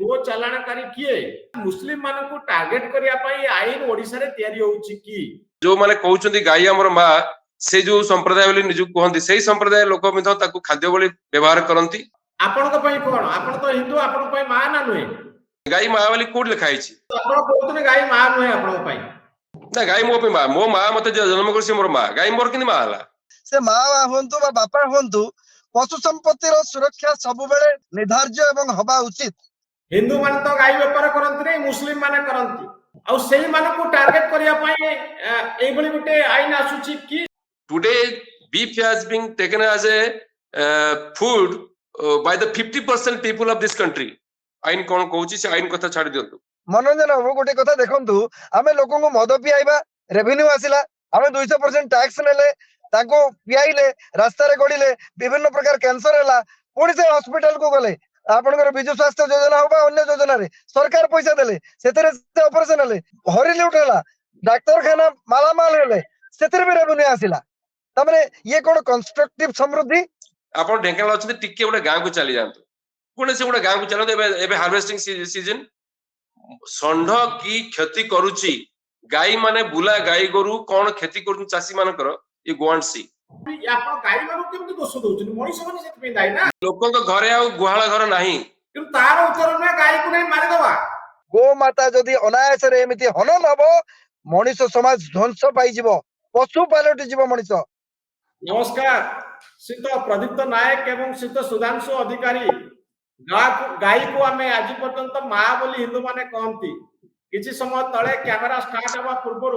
गो चालाणकारी किए मुस्लिम मानकु टार्गेट करिया पई आईन ओडिसा रे तयारी होउची की जो माने कहउचंदी गाई हमर मा से जो संप्रदाय बोली निजु कहंती सेही संप्रदाय लोक मिथ ताकू खाद्य बोली व्यवहार करंती। आपण को पई कोन आपण तो हिंदू आपण पई मा ना नुहे गाई मा बोली कोड लिखा हिची आपण कहतने गाई मा नुहे आपण पई ना गाई मो पे मा मो मा मते जन्म करसी मोर मा गाई मोर किनी मा हला से मा होंतु बा बापा होंतु पशु संपत्ति रो सुरक्षा सब बेले निर्धार्य एवं हबा उचित। हिंदू मान तो गाई व्यापार करंती नै मुस्लिम माने करंती और सेही मान को टार्गेट करिया पई ए बली गुटे आईन आसुची की today beef has been taken as a food by the 50% people of this country। आईन कोन कहउची से आईन कथा छाडी दियंतु। मनोरंजन बाबू गोटे कथा देखंतु आमे लोकन को मद पियाइबा रेवेन्यू आसिला आमे 200% टैक्स नेले ताको पियाइले रास्ता रे गडिले विभिन्न प्रकार कैंसर हैला पुणी से हॉस्पिटल को गले आपनकर बिजु स्वास्थ्य योजना होबा अन्य योजना रे सरकार पैसा देले सेतरे से ऑपरेशन हले हरिले उठला डाक्टर खाना मालामाल हेले सेतरे भी रेवेन्यू आसिला तमरे ये कोन कंस्ट्रक्टिव समृद्धि। आपण ढेंकानाल अछि टिके उडे गां को चली जांतु कोने से उडे गां को चलो एबे हार्वेस्टिंग सीजन षंढ की क्षति करूची गाई माने बुला गाई गोरु कोन क्षति करू चासी मानकर ये गोवांट सी आपण गाई मानु केमति दोष दउछन मनीष माने सेत पे दाई ना लोकन को घरे आ गुहाळ घर नाही कि तार उत्तर में गाई को नहीं मारि दवा गो माता जदि अनायास रे एमिति हनन हबो मनीष समाज ध्वंस पाई जिवो पशु पालटी जिवो मनीष। नमस्कार श्रीत प्रदीप्त नायक एवं श्रीत सुधांशु अधिकारी गाई को आमे आज पर्यंत माँ बोली हिंदू माने कहती किछि समय तले कैमरा स्टार्ट हवा पूर्व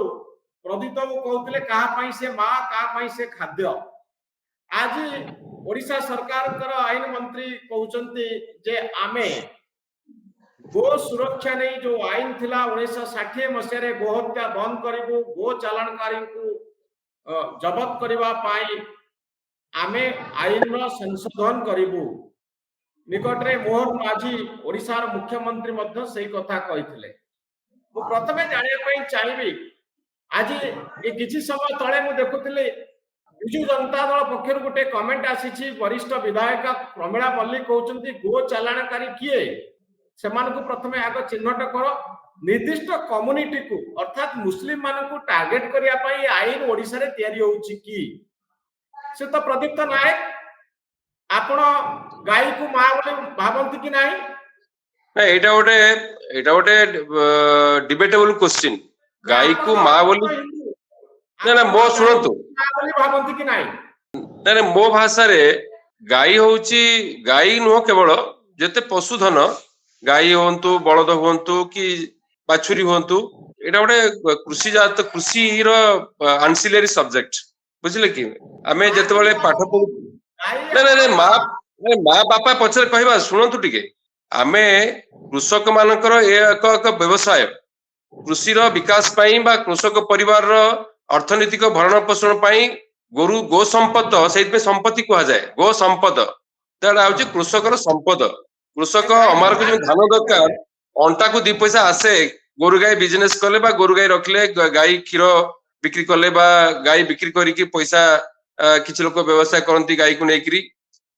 प्रदीप बाबू कहते कहा पाई से माँ कहा पाई से खाद्य आज ओडिशा सरकार कर आईन मंत्री कहउचंती जे आमे गो सुरक्षा नहीं जो आईन थिला 1960 मसिया रे गो हत्या बंद करिवु गो चालाणकारी को जबत करबा पाई आमे आईन रो संशोधन करिवु निकट रे मोहन माझी ओडिसा रो मुख्यमंत्री मध्य सही कथा कहिथिले। मु प्रथमे जानिया पई चाहिबी आज ए किछि समय तळे मु देखुथिले बिजु जनता दल पक्षर गोटे कमेंट आसीछि वरिष्ठ विधायक प्रमिला मल्लिक कहउचंती गो चालाणकारी किए सेमान को प्रथमे आग चिन्हट करो निर्दिष्ट कम्युनिटी को अर्थात मुस्लिम मान को टार्गेट करिया पई आईन ओडिसा रे तयारी होउछि की से तो प्रदीप्त नायक आपण गाई को मां बोले भाबंती कि नाही एटा गोटे डिबेटेबल क्वेश्चन गाई को मां बोली ना ना मो सुनतु मां बोली भाबंती कि नाही ना ना मो भाषा रे गाई होउची गाई नो केवल जते पशुधन गाई होंतु बळद होंतु कि बाछुरी होंतु एटा गोटे कृषि जात कृषि रो आंसिलरी सब्जेक्ट बुझले कि आमे जते बेले पाठ पढु ना ना मां बापा पछरे कहबा सुनंतु टिके आमे कृषक मानकर एक व्यवसाय कृषि रो विकास पई बा कृषक परिवार रो अर्थनीतिक भरण पोषण पई गोरु गो संपद सेइत पे संपत्ति कहा जाए गो संपद तेडा होची कृषक रो संपद कृषक हमार को जो धान दरकार अंटा को 2 पैसा आसे गोरु गाय बिजनेस कले बा गोरु गाय रखले गाय क्षीर बिक्री कले बा गाय बिक्री करी की पैसा किछि लोक व्यवसाय करंती गाय को नेकरी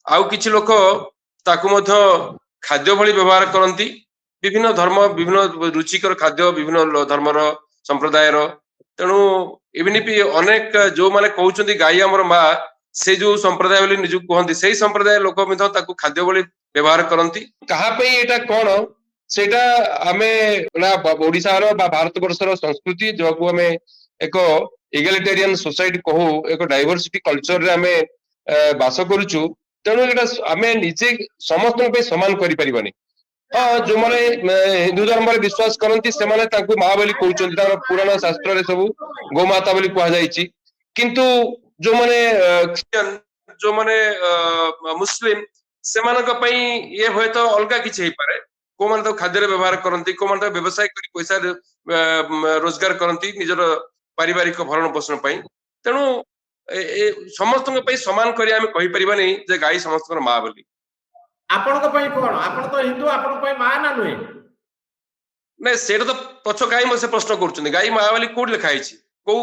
आउ किछि लोक ताकू मध्य खाद्य भली व्यवहार करंती विभिन्न धर्म विभिन्न रुचिकर खाद्य विभिन्न धर्मर संप्रदायर तेणु एबिनि भी अनेक जो माने कहउचंती गाय हमर माँ से जो संप्रदाय बोली निजु कहंती सेही संप्रदाय लोक मिथ ताकू खाद्य बोली व्यवहार करंती कहा पे एटा कोन सेटा आमे ओडिसा रो बा भारत वर्ष रो संस्कृति जो को हमें एक इगलिटेरियन सोसाइटी कहू एक डाइवर्सिटी कल्चर रे आमे बास करूछु तेणु एटा आमे निजे समस्त पे समान करि परिबानी हाँ जो माने हिंदू धर्म रे विश्वास करंती से माने ताकू माँ बोली कहउचंती तार पुराण शास्त्र रे सब गोमाता बोली कहा जाईची किंतु जो माने क्रिश्चियन जो माने मुस्लिम सेमानक पई ये होय तो अलगा किछि हे पारे को माने तो खाद्य रे व्यवहार करंती को माने तो व्यवसाय करी पैसा रोजगार करंती निजर पारिवारिक भरण पोषण पई तेणु समस्त पई समान करी आमे कहि परिबानी जे गाई समस्त माँ बोली आपण को पई कोन आपण तो हिंदू आपण पई मां ना नुहे नै सेट तो पछ गाई मसे प्रश्न करछुनी गाई माँ बोली कोड लिखा हिची को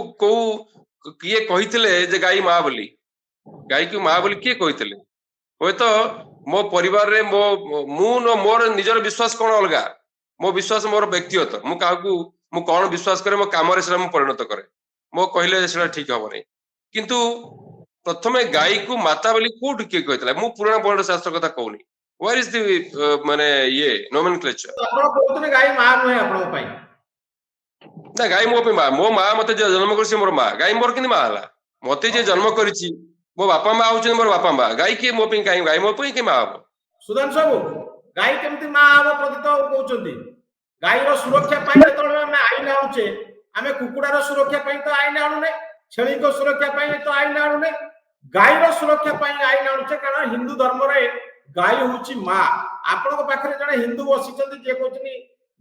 किए कहिथिले जे गाई माँ बोली गाई की माँ बोली किए कहिथिले होय तो मो परिवार रे मो मोर निजर विश्वास कौन अलगा मो विश्वास मोर व्यक्तिगत मु काहू मु कौन विश्वास करे मो काम रे सेटा मु परिणत करे मो कहले सेटा ठीक हबो नै किंतु प्रथमे गाय को माता बोली कोठ किए कहतला मु पुराना बोर्ड शास्त्र कथा कहूनी व्हेयर इज द माने ये नोमेनक्लेचर ଆପଣ କହୁଥିଲେ ଗାଈ ମା ନୁହେଁ ଆପଣଙ୍କ ପାଇଁ ना गाय मो माँ मते जन्म कर मोर माँ गाय मोर कि माँ है मते जे जन्म करी मो बापा माँ हूँ मोर बापा माँ गाय किए मो कहीं गाय मो कि माँ हम ସୁଧାଂଶୁ ବାବୁ ଗାଈ କେମିତି ମା ହବ ପ୍ରତିତ କହୁଛନ୍ତି ଗାଈର ସୁରକ୍ଷା ପାଇଁ ଯେତେବେଳେ ଆମେ ଆଇନ ଆଣୁଛେ ଆମେ କୁକୁଡ଼ାର ସୁରକ୍ଷା ପାଇଁ ତ ଆଇନ ଆଣୁନେ ଛେଳିଙ୍କ ସୁରକ୍ଷା ପାଇଁ ତ ଆଇନ ଆଣୁନେ ଗାଈର ସୁରକ୍ଷା ପାଇଁ ଆଇନ ଆଣୁଛେ କାରଣ ହିନ୍ଦୁ ଧର୍ମରେ ଗାଈ ହଉଛି ମା ଆପଣଙ୍କ ପାଖରେ ଜଣେ ହିନ୍ଦୁ ବସିଛନ୍ତି ଯିଏ କହୁଛନ୍ତି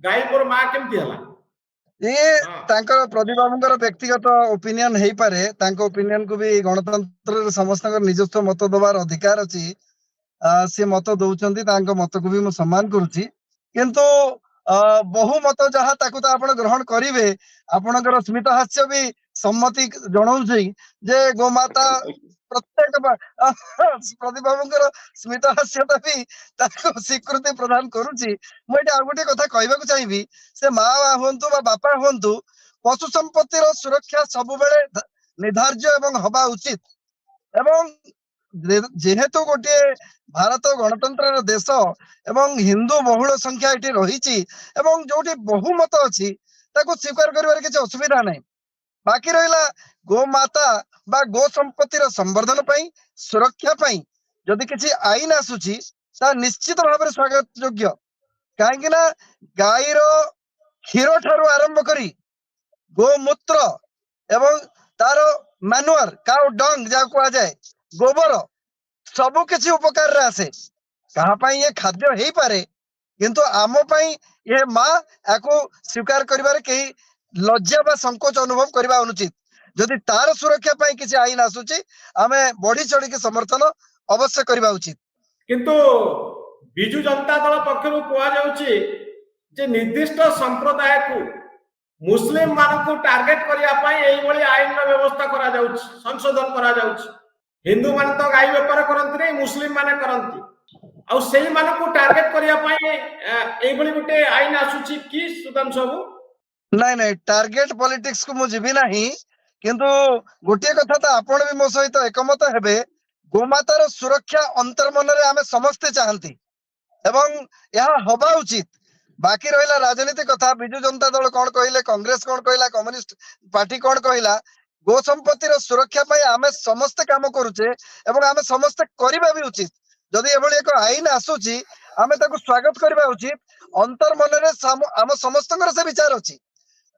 ଗାଈ ମୋର ମା କେମିତି ହେଲା ये तांकर प्रदीप बाबूंकर व्यक्तिगत ओपिनियन हेई पारे तांको ओपिनियन को भी गणतंत्र रे समस्त निजस्व मत दबार अधिकार अछि से मत दउचंती तांको मत को भी मु सम्मान करूची किंतु बहु मत जहा ताकू तो आपण ग्रहण करिवे आपणकर स्मित हास्य भी सम्मति जणाउछि जे गोमाता प्रत्येक प्रदीप बाबूंकर स्मित हास्यता भी ताको स्वीकृति प्रदान करूची मु एटा आ गोटे कथा कहबाक चाहिबी से माँ हुंतु बा बापा हुंतु पशु संपत्तिर सुरक्षा सब बेले निर्धार्य एवं हवा उचित एवं जेहेतु गोटे भारत गणतंत्र देश एवं हिंदू बहुल संख्या एटी रही एवं जोटी बहुमत अछि ताको स्वीकार करिवार किछ असुविधा नै बाकी रहिला गोमाता बा गो संपत्तिर संवर्धन पई सुरक्षा पई जदि किछि आईन आसुची ता निश्चित भाव स्वागत योग्य कहीं ना गाईर क्षीर ठारू आरंभ करी गोमूत्र एवं तार मैनुअर काउ डंग जा कुआ जाए गोबर सबु किछि उपकार रे आसे कहा पई ये खाद्य हेई पारे किंतु आमो पई ये माँ याको स्वीकार करिबारे केही लज्जा बा संकोच अनुभव करबा अनुचित जदि तार सुरक्षा पई किछि आईन आसुची आमे बढी चढ़ी के समर्थन अवश्य करबा उचित किंतु बिजु जनता दल पक्षरु कुआ जाउची जे निर्दिष्ट संप्रदाय को मुस्लिम मान को टार्गेट करिया पई एई भली आईन व्यवस्था करा जाउची संशोधन करा जाउची हिंदू मान तो गाई व्यापार करंती नै मुस्लिम माने करंती आ सेही मान को टार्गेट करिया पई एई भली गुटे आईन आसुची की सुधांशु बाबू नहीं नहीं टार्गेट पॉलिटिक्स को मुझे भी नहीं किंतु गोटे कथा तो आपण भी मो सहित एकमत हेबे गोमातार सुरक्षा अंतर्मन रे आमे समस्ते चाहंती एवं यह हबा उचित बाकी रहिला राजनीति कथा बिजु जनता दल कौन कहले कांग्रेस कौन कहला कम्युनिस्ट पार्टी कौन कहला गो संपत्तिर सुरक्षा पई आमे समस्त काम करूचे एवं आमे समस्त करबा भी उचित जदि एभली एक आईन आसुची आमे ताको स्वागत करबा उचित अंतर्मन रे आम समस्तकर से विचार अछि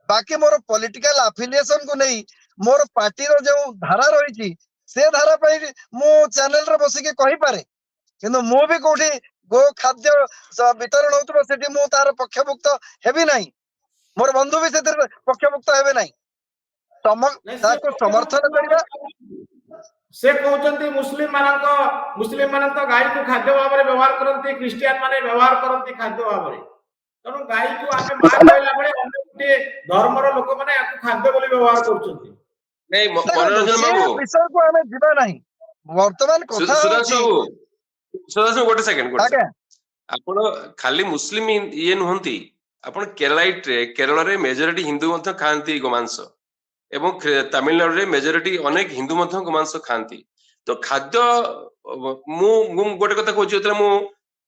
बाकी मोर पॉलिटिकल अफिलिएशन को नहीं मोर पार्टी रो जो धारा रही से धारा पे मु चैनल रे बसी के कहि पारे किंतु मु भी कोठी गो खाद्य वितरण होतबो सेठी मु तार पक्षभुक्त हेबी नाही मोर बंधु भी सेतिर पक्षभुक्त हेबे नाही ताको समर्थन करबा से कहउचंती मुस्लिम मानक गाय को खाद्य भाव में व्यवहार करंती क्रिश्चियन माने व्यवहार करंती खाद्य भाव में तनु गाय को आमे मां कहला बळे अन्य धर्मर लोक माने याको खाद्य बोली व्यवहार करचंती नहीं मनोरंजन बाबू विषय को हमें जीवा नहीं वर्तमान कथा सुदास गोटे सेकंड गोटे आपण खाली मुस्लिम ये नहंती आपण केरलाइट रे केरल रे मेजॉरिटी हिंदू मध्य खांती गोमांस एवं तमिलनाडु रे मेजॉरिटी अनेक हिंदू मध्य गोमांस खांती तो खाद्य मु गोटे कथा कहछि जतले मु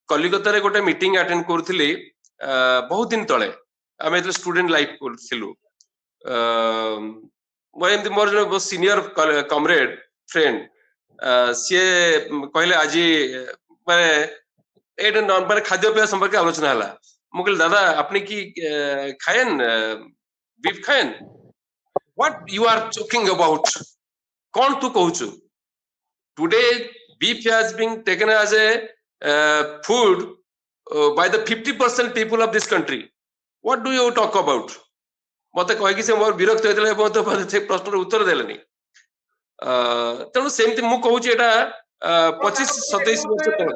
कलिकता रे गोटे मीटिंग अटेंड करथिली बहुत दिन तळे आमे तो स्टूडेंट लाइफ करथिलु मोर सीनियर कॉमरेड फ्रेंड सी कहले आज माने एट माने खाद्यपेय संपर्क आलोचना हला मु कहले दादा आपने की खायन बीफ खायन what you are talking about कौन तू कहूछु today beef has been taken as a food by the 50% people of this country what do you talk about मते कहि कि से मोर विरक्त होइतले बहुत प्रश्नर उत्तर देलनी तेणु सेमती मु कहूची एटा 25-27 वर्ष तळे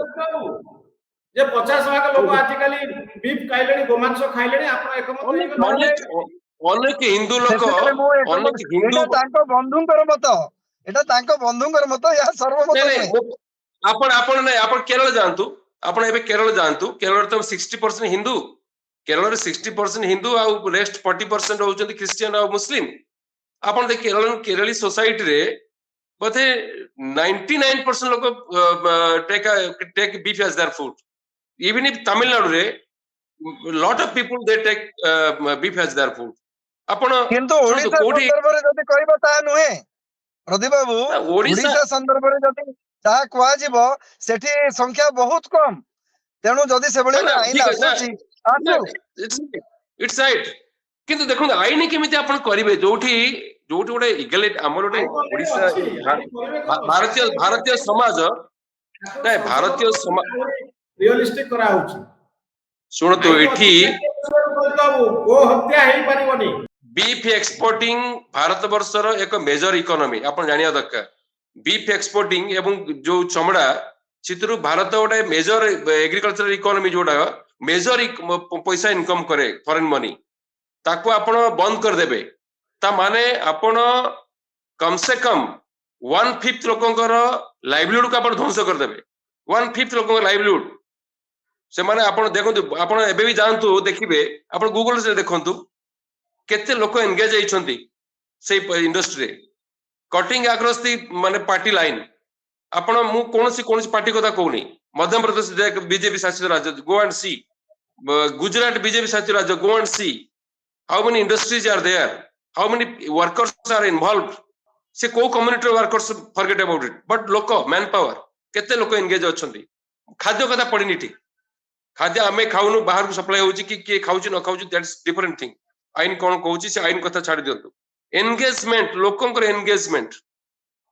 जे 50 भाग लोक आजिकली बीफ खाइलेनी गोमांस खाइलेनी आपण एकमत अनेक हिंदू लोक अनेक हिंदू तांको बंधुंकर मत एटा तांको बंधुंकर मत या सर्वमत ଆପଣ ଆପଣ ନାଇଁ ଆପଣ କେରଳ ଯାଆନ୍ତୁ, ଆପଣ ଏବେ କେରଳ ଯାଆନ୍ତୁ, କେରଳରେ ତ 60% ହିନ୍ଦୁ, କେରଳରେ 60% ହିନ୍ଦୁ ଆଉ ରେଷ୍ଟ 40% ହଉଛନ୍ତି ଖ୍ରୀଷ୍ଟିଆନ ଆଉ ମୁସଲିମ। ଆପଣ ଦେଖ କେରଳୀ ସୋସାଇଟିରେ ବୋଧେ 99% ଲୋକ take beef as their food. Even if ତାମିଲନାଡୁରେ lot of people they take beef as their food. ଆପଣ କିନ୍ତୁ ଶୁଣନ୍ତୁ ଓଡିଶା କୋଉଠି ସନ୍ଦର୍ଭରେ ଯଦି କହିବ ତାହା ନୁହେଁ ପ୍ରଦୀପ ବାବୁ, ନା, ଓଡିଶା ଓଡିଶା ସନ୍ଦର୍ଭରେ ଯଦି ତାହା କୁହାଯିବ ସେଠି ସଂଖ୍ୟା ବହୁତ କମ। ତେଣୁ ଯଦି ସେଭଳି ନା ଗୋଟେ ନା ଆଇନ ଠିକ ନା ଆସୁଛି ନା ଆସୁ। It's right. କିନ୍ତୁ ଦେଖନ୍ତୁ ଆଇନ କେମିତି ଆପଣ କରିବେ ଯୋଉଠି ଯୋଉଠି ଗୋଟେ ଇଗାଲିଟି ଆମର ଗୋଟେ ଆଇନ already ଓଡିଶା ଅଛି ଆଇନ କରିବେ କଣ ଭାରତୀୟ ସଂସଦରେ ଭାରତୀୟ ସମାଜ ନାଇଁ ଭାରତୀୟ ସମାଜ ରିୟଲିଷ୍ଟିକ କରାହଉଛି। ଶୁଣନ୍ତୁ ଆଇନ ଏଠି ଅଛି କହିଦବୁ ଗୋ ହତ୍ୟା ହେଇପାରିବନି। ବିଫ୍ ଏକ୍ସପୋର୍ଟିଂ ଭାରତ ବର୍ଷର ଏକ ମେଜର ଇକୋନୋମି ଆପଣ ଜାଣିବା ଦରକାର। ବିଫ୍ ଏକ୍ସପୋର୍ଟିଂ ଏବଂ ଯୋଉ ଚମଡା ସେଥିରୁ ଭାରତ ଗୋଟେ ମେଜର ଏଗ୍ରିକଲଚର ଇକୋନୋମି ଯୋଉଟା ମେଜର ପଇସା ଇନକମ କରେ ଫରେନ ମନି, ତାକୁ ଆପଣ ବନ୍ଦ କରିଦେବେ ତା ମାନେ ଆପଣ କମ ସେ କମ 1/5 ଲୋକଙ୍କର ଲାଇଭଲିହୁଡ କୁ ଆପଣ ଧ୍ୱଂସ କରିଦେବେ। 1/5 ଲୋକଙ୍କ ଲାଇଭଲିହୁଡ ସେମାନେ ଆପଣ ଦେଖନ୍ତୁ, ଆପଣ ଏବେ ବି ଯାଆନ୍ତୁ ଦେଖିବେ, ଆପଣ ଗୁଗଲରେ ଦେଖନ୍ତୁ କେତେ ଲୋକ ଏନଗେଜ ହେଇଛନ୍ତି ସେଇ ଇଣ୍ଡଷ୍ଟ୍ରିରେ। କଟିଂ ଆକ୍ରସ୍ ଦି ମାନେ ପାର୍ଟି ଲାଇନ। ଆପଣ ମୁଁ କୌଣସି ପାର୍ଟି କଥା କହୁନି, ମଧ୍ୟପ୍ରଦେଶ ବିଜେପି ଶାସିତ ରାଜ୍ୟ go and see, Gujarat BJP ଶାସିତ ରାଜ୍ୟ go and see, how many industries are there, how many workers are involved, ସେ କୋଉ କମ୍ୟୁନିଟିର workers forget about it, but ଲୋକ ମ୍ୟାନ ପାୱାର କେତେ ଲୋକ ଏନଗେଜ ଅଛନ୍ତି। ଖାଦ୍ୟ କଥା ପଡିନି ଠିକ, ଖାଦ୍ୟ ଆମେ ଖାଉନୁ, ବାହାରକୁ ସପ୍ଲାଇ ହଉଛି କି କିଏ ଖାଉଛି ନ ଖାଉଛି ଦ୍ୟାଟ୍ସ ଡିଫରେଣ୍ଟ ଥିଙ୍ଗ। ଆଇନ କଣ କହୁଛି ସେ ଆଇନ କଥା ଛାଡି ଦିଅନ୍ତୁ। ଏନଗେଜମେଣ୍ଟ, ଲୋକଙ୍କର ଏନଗେଜମେଣ୍ଟ,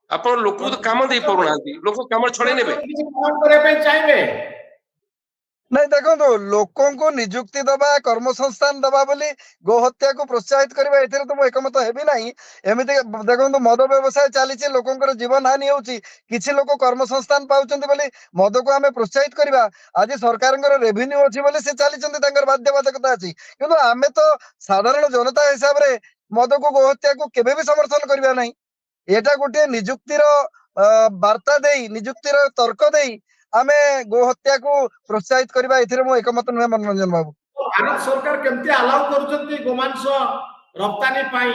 ଆପଣ ଲୋକଙ୍କୁ ତ କାମ ଦେଇ ପାରୁନାହାନ୍ତି, ଲୋକ କାମ ଛଡେଇ ନେବେ। କଣ କରିବା ପାଇଁ ଚାହିଁବେ? ନାଇଁ ଦେଖନ୍ତୁ, ଲୋକଙ୍କୁ ନିଯୁକ୍ତି ଦବା, କର୍ମସଂସ୍ଥାନ ଦବା ବୋଲି ଗୋ ହତ୍ୟାକୁ ପ୍ରୋତ୍ସାହିତ କରିବା, ଏଥିରେ ତ ମୁଁ ଏକମତ ହେବି ନାହିଁ। ଏମିତି ଦେଖନ୍ତୁ ମଦ ବ୍ୟବସାୟ ଚାଲିଛି, ଲୋକଙ୍କର ଜୀବନ ହାନି ହଉଛି, କିଛି ଲୋକ କର୍ମସଂସ୍ଥାନ ପାଉଛନ୍ତି ବୋଲି ମଦକୁ ଆମେ ପ୍ରୋତ୍ସାହିତ କରିବା। ଆଜି ସରକାରଙ୍କର ରେଭିନ୍ୟୁ ଅଛି ବୋଲି ସେ ଚାଲିଛନ୍ତି, ତାଙ୍କର ବାଧ୍ୟବାଧକତା ଅଛି। କିନ୍ତୁ ଆମେ ତ ସାଧାରଣ ଜନତା ହିସାବରେ ମଦକୁ ଗୋ ହତ୍ୟାକୁ କେବେ ବି ସମର୍ଥନ କରିବା ନାହିଁ। ଏଟା ଗୋଟିଏ ନିଯୁକ୍ତିର ବାର୍ତ୍ତା ଦେଇ, ନିଯୁକ୍ତିର ତର୍କ ଦେଇ ଆମେ ଗୋ ହତ୍ୟାକୁ ପ୍ରୋତ୍ସାହିତ କରିବା, ଏଥିରେ ମୁଁ ଏକମତ ନୁହେଁ ମନୋରଞ୍ଜନ ବାବୁ। ଭାରତ ସରକାର କେମିତି ଆଲାଉ କରୁଛନ୍ତି ଗୋମାଂସ ରପ୍ତାନି ପାଇଁ?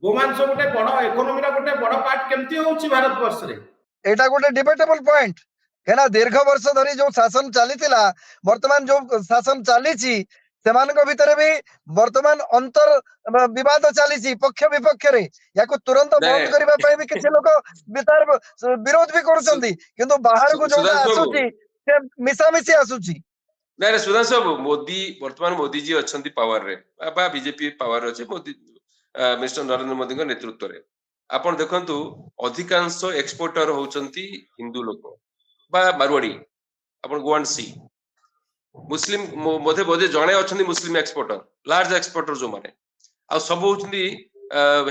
ଗୋମାଂସ ଗୋଟେ ବଡ ଇକୋନୋମିର ଗୋଟେ ବଡ ପାର୍ଟ କେମିତି ହଉଛି ଭାରତ ବର୍ଷରେ? ଏଇଟା ଗୋଟେ ଡିବେଟେବଲ ପଏଣ୍ଟ, କାହିଁକିନା ଦୀର୍ଘ ବର୍ଷ ଧରି ଯୋଉ ଶାସନ ଚାଲିଥିଲା, ବର୍ତ୍ତମାନ ଯୋଉ ଶାସନ ଚାଲିଛି, ସେମାନଙ୍କ ଭିତରେ ବି ବର୍ତ୍ତମାନ ଅନ୍ତର ବିବାଦ ଚାଲିଛି ପକ୍ଷ ବିପକ୍ଷରେ। ୟାକୁ ତୁରନ୍ତ ବନ୍ଦ କରିବା ପାଇଁ ବି କିଛି ଲୋକ ତାର ବିରୋଧ ବି କରୁଛନ୍ତି, କିନ୍ତୁ ବାହାରକୁ ଯୋଉଟା ସୁଧାଂଶୁ ବାବୁ, ଆସୁଛି ସେ ମିଶାମିଶି ଆସୁଛି। ନାଇଁ ନାଇଁ ସୁଧାଂଶୁ ବାବୁ, ମୋଦି ବର୍ତ୍ତମାନ ମୋଦିଜୀ ଅଛନ୍ତି ପାୱାରରେ ବା ବିଜେପି ପାୱାର ଅଛି, ମୋଦି ମିଷ୍ଟର ନରେନ୍ଦ୍ର ମୋଦିଙ୍କ ନେତୃତ୍ୱରେ। ଆପଣ ଦେଖନ୍ତୁ ଅଧିକାଂଶ ଏକ୍ସପୋର୍ଟର ହଉଛନ୍ତି ହିନ୍ଦୁ ଲୋକ ବା ମାରୱାଡି। ଆପଣ ଗୋ ଆଣ୍ଡ ସି ମୁସଲିମ ବୋଧେ ବୋଧେ ଜଣେ ଅଛନ୍ତି ମୁସଲିମ ଏକ୍ସପୋର୍ଟର, ଲାର୍ଜ ଏକ୍ସପୋର୍ଟର ଯୋଉମାନେ, ଆଉ ସବୁ ହଉଛନ୍ତି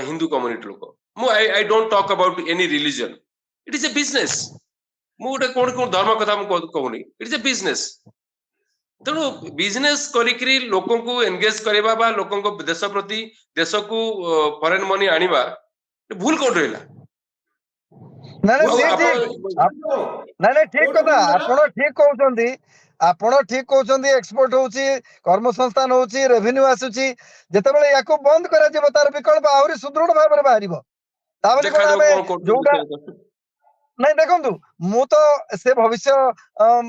ହିନ୍ଦୁ କମ୍ୟୁନିଟି ଲୋକ। ମୁଁ I don't talk about any religion, eat is a business. ମୁଁ ଗୋଟେ କୋଣ ଧର୍ମ କଥା ମୁଁ କହୁନି, ଇଟ୍ ଇଜ ଏ ବିଜନେସ। ତେଣୁ ବିଜନେସ କରିକି ଲୋକଙ୍କୁ ଏନଗେଜ କରିବା ବା ଲୋକଙ୍କ ଦେଶ ପ୍ରତି, ଦେଶକୁ ଫରେନ ମନି ଆଣିବା, ଭୁଲ କୋଉଠି ରହିଲା? ନାଇଁ ଆଉ ନାଇଁ ଆପଣ ନାଇଁ ଠିକ କଥା, ଆପଣ ଠିକ କହୁଛନ୍ତି, ଆପଣ ଠିକ କହୁଛନ୍ତି। ଏକ୍ସପୋର୍ଟ ହଉଛି, କର୍ମସଂସ୍ଥାନ ହଉଛି, ରେଭିନ୍ୟୁ ଆସୁଛି। ଯେତେବେଳେ ୟାକୁ ବନ୍ଦ କରାଯିବ ତାର ବିକଳ୍ପ ଆହୁରି ସୁଦୃଢ ଭାବରେ ବାହାରିବ। ତା ବୋଲି କଣ ଦେଖାଯାଉ ଆମେ କଣ କରୁଛନ୍ତି। ଯୋଉଟା, ନାଇଁ ଦେଖନ୍ତୁ, ମୁଁ ତ ସେ ଭବିଷ୍ୟ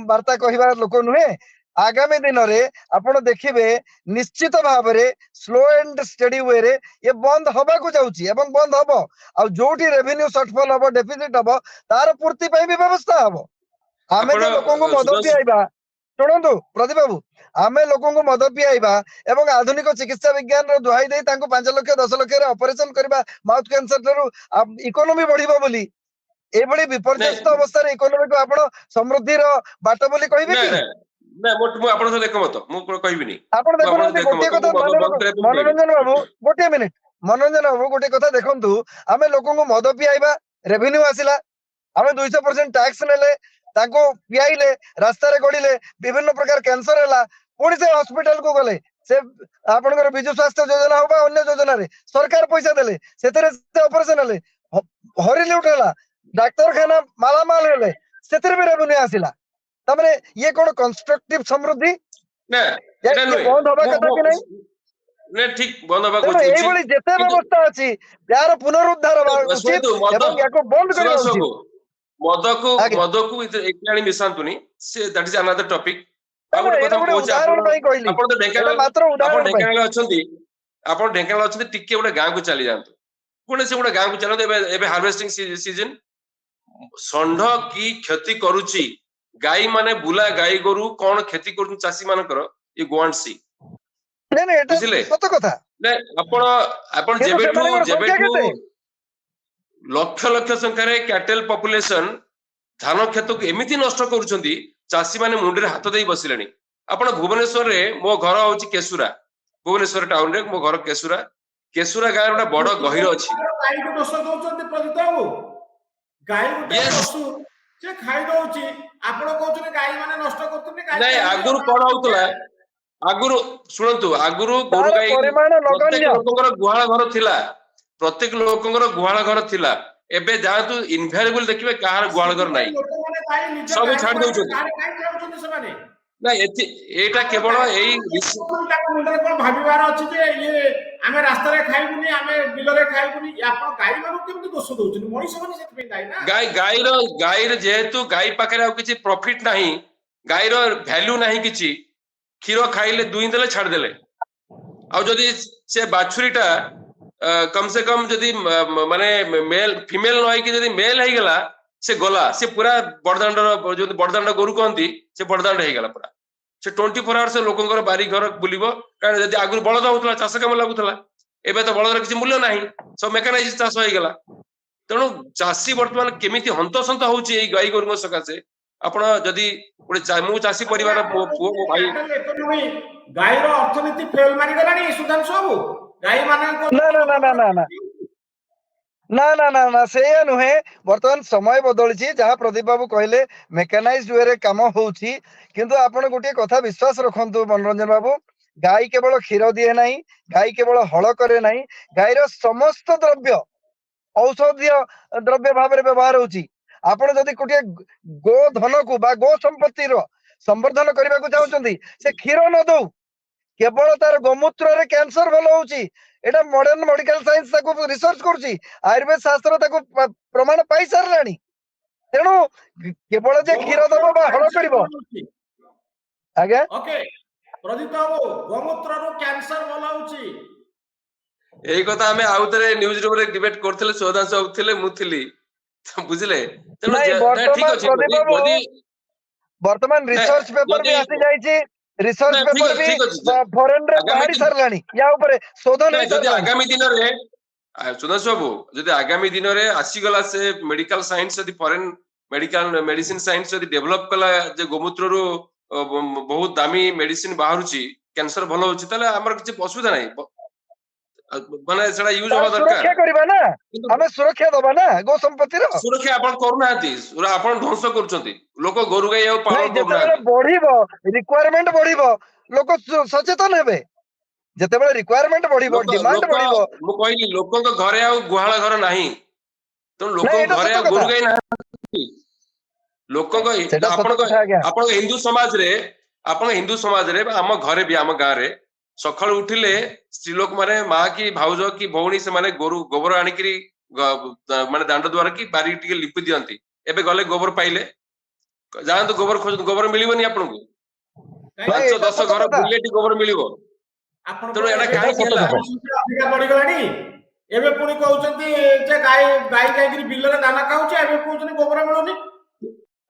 ବାର୍ତ୍ତା କହିବା ଲୋକ ନୁହେଁ। ଆଗାମୀ ଦିନରେ ଆପଣ ଦେଖିବେ ନିଶ୍ଚିତ ଭାବରେ ସ୍ଲୋ ଆଣ୍ଡ ଷ୍ଟେଡି ୱେରେ ଏ ବନ୍ଦ ହବାକୁ ଯାଉଛି ଏବଂ ବନ୍ଦ ହବ। ଆଉ ଯୋଉଠି ରେଭିନ୍ୟୁ ସର୍ଟଫଲ ହବ, ଡେଫିସିଟ ହବ, ତାର ପୂର୍ତ୍ତି ପାଇଁ ବି ବ୍ୟବସ୍ଥା ହବ। ଆମେ ଆପଣ ଯେ ଲୋକଙ୍କୁ ମଦ ସୁଧାଂଶୁ ପିଆଇବା, ଶୁଣନ୍ତୁ ପ୍ରଦୀପ ବାବୁ, ଆମେ ଲୋକଙ୍କୁ ମଦ ପିଆଇବା ଏବଂ ଆଧୁନିକ ଚିକିତ୍ସା ବିଜ୍ଞାନର ଦୁହାଇ ଦେଇ ତାଙ୍କୁ 5 ଲକ୍ଷ 10 ଲକ୍ଷରେ ଅପରେସନ କରିବା ମାଉଥ କ୍ୟାନ୍ସର ଠାରୁ ଇକୋନୋମି ବଢିବ ବୋଲି, ଏଭଳି ନାଇଁ ବିପର୍ଯ୍ୟସ୍ତ ଅବସ୍ଥାରେ ଇକୋନୋମିକୁ ଆପଣ ସମୃଦ୍ଧିର ବାଟ ବୋଲି କହିବେ ନାଇଁ କି? ନାଇଁ ନାଇଁ ମୁଁ ଆପଣଙ୍କ ସହିତ ଏକମତ, ମୁଁ କହିବିନି। ଆପଣ ମୁଁ ଆପଣଙ୍କ ଦେଖୁନାହାନ୍ତି ସହିତ ଗୋଟିଏ ଏକମତ, କଥା ମୁଁ ବନ୍ଦ କରିବା ପାଇଁ କହିବି। ମନୋରଞ୍ଜନ ବାବୁ, ଗୋଟିଏ ମିନିଟ ମନୋରଞ୍ଜନ ବାବୁ, ଗୋଟେ କଥା ଦେଖନ୍ତୁ, ଆମେ ଲୋକଙ୍କୁ ମଦ ପିଆଇବା, ରେଭିନ୍ୟୁ ଆସିଲା, ଆମେ 200% ଟ୍ୟାକ୍ସ ନେଲେ, ତାଙ୍କୁ ପିଆଇଲେ, ରାସ୍ତାରେ ଗଡିଲେ, ବିଭିନ୍ନ ପ୍ରକାର କ୍ୟାନ୍ସର ହେଲା, ପୁଣି ସେ ହସ୍ପିଟାଲ କୁ ଗଲେ, ସେ ଆପଣଙ୍କର ବିଜୁ ସ୍ୱାସ୍ଥ୍ୟ ଯୋଜନା ହଉ ବା ଅନ୍ୟ ଯୋଜନାରେ ସରକାର ପଇସା ଦେଲେ, ସେଥିରେ ସେ ଅପରେସନ ହେଲେ, ହରିଲୁଟ ହେଲା, ଡାକ୍ତରଖାନା ମାଲାମାଲ ହେଲେ, ସେଥିରେ ବି ରେଭିନ୍ୟୁ ଆସିଲା। ତାମାନେ ଇଏ କଣ କନଷ୍ଟ୍ରକ୍ଟିଭ ସମୃଦ୍ଧି? ନା ଏଟା ଇଏ ନୁହେଁ ବନ୍ଦ ହବା କଥା କି ନାହିଁ? ନା ଠିକ ବନ୍ଦ ହବା ତେଣୁ ଉଚିତ ଏଇଭଳି ଯେତେ କିନ୍ତୁ ବ୍ୟବସ୍ଥା ଅଛି ଏହାର ପୁନରୁଦ୍ଧାର ହବା ଉଚିତ ଶୁଣନ୍ତୁ ମଦ ଏବଂ ୟାକୁ ବନ୍ଦ କରିବା ଶୁଣନ୍ତୁ ଉଚିତ। ସବୁ ମଦକୁ ଆଜ୍ଞା ମଦକୁ ଏଠି ଆଣି ମିଶାନ୍ତୁନି, ସେ ଦ୍ୟାଟ ଇଜ ଆନାଦର ଟପିକ। ଆଉ ନା ଗୋଟେ କଥା ଏଇଟା ମୁଁ ଗୋଟେ କହୁଛି, ଉଦାହରଣ ପାଇଁ କହିଲି, ଆପଣ ତ ଏଇଟା ମାତ୍ର ଆପଣ ଉଦାହରଣ ପାଇଁ। ଢେଙ୍କାନାଳ ଅଛନ୍ତି, ଟିକେ ଗୋଟେ ଗାଁକୁ ଚାଲି ଯାଆନ୍ତୁ, ଗୋଟେ ଗାଁକୁ ଚାଲନ୍ତୁ। ଏବେ ଏବେ ହାର୍ଭେଷ୍ଟିଂ ସିଜନ, ଷଣ୍ଢ କି କ୍ଷତି କରୁଛି, ଗାଈ ମାନେ ବୁଲା ଗାଈ ଗୋରୁ କଣ କ୍ଷତି କରୁଛନ୍ତି ଚାଷୀ ମାନଙ୍କର, ୟୁ ଗୋ ଆଣ୍ଡ ସି। ନାଇଁ ନାଇଁ ଏଟା ବୁଝିଲେ ସତ କଥା, ନା? ଆପଣ ଆପଣ କିନ୍ତୁ ସେମାନଙ୍କର ସଂଖ୍ୟା ଯେବେଠୁ କେତେ? ଲକ୍ଷ ଲକ୍ଷ ସଂଖ୍ୟାରେ କ୍ୟାଟେଲ ପପୁଲେସନ ଧାନ କ୍ଷେତକୁ ଏମିତି ନଷ୍ଟ କରୁଛନ୍ତି, ଚାଷୀ ମାନେ ମୁଣ୍ଡରେ ହାତ ଦେଇ ବସିଲେଣି। ଆପଣ ଭୁବନେଶ୍ୱରରେ, ମୋ ଘର ହଉଛି କେଶୁରା, ଭୁବନେଶ୍ୱର ଟାଉନରେ ମୋ ଘର କେଶୁରା। କେଶୁରା ଗାଁରେ ଗୋଟେ ବଡ ଗହିର ଅଛି। ଗାଈକୁ ଦୋଷ ଦଉଛନ୍ତି ପ୍ରଦୀପ ବାବୁ। ଗାଈ ଗୋଟେ ୟେସ୍। ପଶୁ, ସେ ଖାଇ ଦଉଛି, ଆପଣ କହୁଛନ୍ତି ଗାଈ ମାନେ ନଷ୍ଟ କରୁଛନ୍ତି। ଗାଈ ନାଇଁ କେମିତି ଆଗରୁ କଣ ହଉଥିଲା, ଆଗରୁ ଶୁଣନ୍ତୁ, ଆଗରୁ ଗୋରୁ ତାର ଗାଈ ପରିମାଣ ପ୍ରତ୍ୟେକ ନଗଣ୍ୟ। ଲୋକଙ୍କର ଗୁହାଳ ଘର ଥିଲା, ପ୍ରତ୍ୟେକ ଲୋକଙ୍କର ଗୁହାଳ ଘର ଥିଲା। ଏବେ ଯାଆନ୍ତୁ ଇନଭ୍ୟାଲୁଏବଲ ଦେଖିବେ କାହାର ଗୁହାଳ ଘର ସେଥିପାଇଁ ନାହିଁ, ଲୋକମାନେ ଗାଈ ନିଜ ସବୁ ଗାଈ ଛାଡି ମାରିକି ଦଉଛନ୍ତି। ଗାଈ ଖାଇ ଖାଉଛନ୍ତି ସେମାନେ। ନା ଏଇଟା ଆପଣ କେବଳ ଗାଈ ଏଇ ତାଙ୍କ ମୁଣ୍ଡରେ କଣ ଭାବିବାର ଅଛି ଯେ ଇଏ ଆମେ ରାସ୍ତାରେ ଖାଇବୁନି, ଆମେ ବିଲରେ ଖାଇବୁନି? ଆପଣ ଗାଈ ମାନଙ୍କୁ କେମିତି ଦୋଷ ଦଉଛନ୍ତି? ମଣିଷ ମାନେ ସେଥିପାଇଁ ଦାୟୀ ନା। ଗାଈର ଯେହେତୁ ଗାଈ ପାଖରେ ଆଉ କିଛି ପ୍ରଫିଟ ନାହିଁ, ଗାଈର ଭ୍ୟାଲ୍ୟୁ ନାହିଁ କିଛି, କ୍ଷୀର ଖାଇଲେ ଦୁହିଁ ଦେଲେ ଛାଡିଦେଲେ। ଆଉ ଯଦି ସେ ବାଛୁରୀଟା କମ ସେ କମ ଯଦି ମାନେ ମେଲ ଫିମେଲ ନ ହେଇକି ଯଦି ମେଲ ହେଇଗଲା, ସେ ଗଲା, ସେ ପୁରା ବଡଦାଣ୍ଡର, ଯଦି ବଡଦାଣ୍ଡ ଗୋରୁ କହନ୍ତି, ସେ ବଡଦାଣ୍ଡ ହେଇଗଲା ପୁରା। ସେ 24 ଆୱାର୍ସ ଲୋକଙ୍କର ବାରି ଘର ବୁଲିବ। କାରଣ ଯଦି ଆଗରୁ ବଳଦ ହଉଥିଲା, ଚାଷ କାମ ଲାଗୁଥିଲା, ଏବେ ତ ବଳଦର କିଛି ମୂଲ୍ୟ ନାହିଁ, ସବୁ ମେକାନାଇଜ ଚାଷ ହେଇଗଲା। ତେଣୁ ଚାଷୀ ବର୍ତ୍ତମାନ କେମିତି ହନ୍ତସନ୍ତ ହଉଛି ଏଇ ଗାଈ ଗୋରୁଙ୍କ ସକାଶେ। ଆପଣ ଯଦି ମୁଁ ଚାଷୀ ମାନେ ପରିବାର, ଆପଣ ମୋ ପୁଅ ମୋ କହୁଛନ୍ତି ଭାଇ। କ୍ୟାଟେଲ ଇକୋନୋମି, ଗାଈର ଅର୍ଥନୀତି ଫେଲ ମାରିଗଲାଣି ସୁଧାଂଶୁ ବାବୁ। ଗାଈ ମାନଙ୍କ ନା ନା ନା ନା ନା ନା ନା ନା ନା ନା ସେଇଆ ନୁହେଁ। ବର୍ତ୍ତମାନ ସମୟ ବଦଳିଛି, ଯାହା ପ୍ରଦୀପ ବାବୁ କହିଲେ ମେକାନାଇଜଡ ୱେରେ କାମ ହଉଛି, କିନ୍ତୁ ଆପଣ ଗୋଟିଏ କଥା ବିଶ୍ୱାସ ରଖନ୍ତୁ ମନୋରଞ୍ଜନ ବାବୁ, ଗାଈ କେବଳ କ୍ଷୀର ଦିଏ ନାହିଁ, ଗାଈ କେବଳ ହଳ କରେ ନାହିଁ, ଗାଈର ସମସ୍ତ ଦ୍ରବ୍ୟ ଔଷଧୀୟ ଦ୍ରବ୍ୟ ଭାବରେ ବ୍ୟବହାର ହଉଛି। ଆପଣ ଯଦି ଗୋଟିଏ ଗୋ ଧନକୁ ବା ଗୋ ସମ୍ପତ୍ତିର ସମ୍ବର୍ଦ୍ଧନ କରିବାକୁ ଚାହୁଁଛନ୍ତି, ସେ କ୍ଷୀର ନ ଦଉ, କେବଳ ତାର ଗୋମୂତ୍ରରେ କ୍ୟାନ୍ସର ଭଲ ହଉଛି। এটা ମଡର୍ନ ମେଡିକାଲ ସାଇନ୍ସ ତାକୁ ରିସର୍ଚ୍ଚ କରୁଛି, ଆୟୁର୍ବେଦ ଶାସ୍ତ୍ର ତାକୁ ପ୍ରମାଣ ପାଇ ସାରିଲାଣି। ତେଣୁ କେବଳ ଯେ କ୍ଷୀର ଦବ ବା ହଳ କରିବ। ଆଜ୍ଞା ଓକେ ପ୍ରଦୀପ ବାବୁ, ଗୋମୂତ୍ରରୁ କ୍ୟାନ୍ସର ଭଲ ହଉଛି। ଏଇ କଥା ଆମେ ଆଉ ଥରେ ନ୍ୟୁଜ ରୁମରେ ଡିବେଟ କରୁଥିଲେ, ସୌଦାଂଶ ଥିଲେ, ମୁଁ ଥିଲି, ବୁଝିଲେ? ତେଣୁ ନାଇଁ ଠିକ ବର୍ତ୍ତମାନ ଅଛି, ପ୍ରଦୀପ ବାବୁ, ଯଦି ବର୍ତ୍ତମାନ ନାଇଁ ରିସର୍ଚ୍ଚ ପେପର ବି ଯଦି ଆସି ଯାଇଛି, ରିସର୍ଚ୍ଚ ନାଇଁ ପେପର ବି ଠିକ ଅଛି ଫରେନ ରେ ଆଗାମୀ ବାହାରି ସାରିଲାଣି, ୟା ଉପରେ ଶୋଧନ ନାଇଁ ହେଇ ଯଦି ସାରିଲାଣି। ଆଗାମୀ ଦିନରେ ସୁଧାଂଶୁ ବାବୁ, ଯଦି ଆଗାମୀ ଦିନରେ ଆସିଗଲା ସେ ମେଡିକାଲ ସାଇନ୍ସ, ଯଦି ଫରେନ ମେଡିକାଲ ମେଡିସିନ ସାଇନ୍ସ ଯଦି ଡେଭଲପ କଲା ଯେ ଗୋମୂତ୍ରରୁ ବହୁତ ଦାମୀ ମେଡିସିନ ବାହାରୁଛି, କ୍ୟାନ୍ସର ଭଲ ହଉଛି, ତାହେଲେ ଆମର କିଛି ଅସୁବିଧା ନାହିଁ, ମାନେ ସେଟା ୟୁଜ ତାର ହବା ଦରକାର। ସୁରକ୍ଷା କରିବା ନା, କିନ୍ତୁ ଆମେ ସୁରକ୍ଷା ଦବା ନା ଗୋ ସମ୍ପତ୍ତିର। ସୁରକ୍ଷା ଆପଣ କରୁନାହାନ୍ତି, ଆପଣ ଧ୍ୱଂସ କରୁଛନ୍ତି। ଲୋକ ଗୋରୁ ଗାଈ ଆଉ ପାଳନ ନାଇଁ ଯେତେବେଳେ କରୁନାହାନ୍ତି। ବଢିବ, ରିକ୍ୱାରମେଣ୍ଟ ବଢିବ, ଲୋକ ସଚେତନ ହେବେ। ଯେତେବେଳେ ରିକ୍ୱାରମେଣ୍ଟ ବଢିବ, ଲୋକ ଡିମାଣ୍ଡ ଲୋକ ବଢିବ। ମୁଁ କହିଲି ଲୋକଙ୍କ ଘରେ ଆଉ ଗୁହାଳ ଘର ନାହିଁ, ତେଣୁ ନାଇଁ ଲୋକଙ୍କ ଏଇଟା ଘରେ ସତ ଆଉ କଥା, ଗୋରୁ ଗାଈ ନାହାନ୍ତି। ଲୋକଙ୍କ ସେଟା ସତ ଆପଣଙ୍କ କଥା ଆଜ୍ଞା। ଆପଣଙ୍କ ହିନ୍ଦୁ ସମାଜରେ ବା ଆମ ଘରେ ବି, ଆମ ଗାଁରେ ସକାଳୁ ଉଠିଲେ ସ୍ତ୍ରୀ ଲୋକ ମାନେ, ମା କି ଭାଉଜ କି ଭଉଣୀ, ସେମାନେ ଗୋବର ଆଣିକିରି ମାନେ ଦାଣ୍ଡ ଦୁଆର କି ବାରି ଟିକେ ଲିପି ଦିଅନ୍ତି। ଏବେ ଗଲେ ଗୋବର ପାଇଲେ, ଯାଆନ୍ତୁ ଗୋବର ଖୋଜନ୍ତୁ, ଗୋବର ମିଳିବନି ଆପଣଙ୍କୁ। ନାଇଁ 5-10 ଘର ବୁଲିଲେ ଟିକେ ଗୋବର ମିଳିବ। ତେଣୁ ଆପଣଙ୍କର ଏଇଟା ଏବେ ଏଟା କାହିଁକି ସତ ହେଲା? କଥା। ଅଧିକା ବଢିଗଲାଣି। ଏବେ ପୁଣି କହୁଛନ୍ତି ଯେ ଗାଈ ଗାଈ ଯାଇକିରି ବିଲରେ ଦାନା ଖାଉଛି, ଏବେ କହୁଛନ୍ତି ଗୋବର ମିଳୁନି।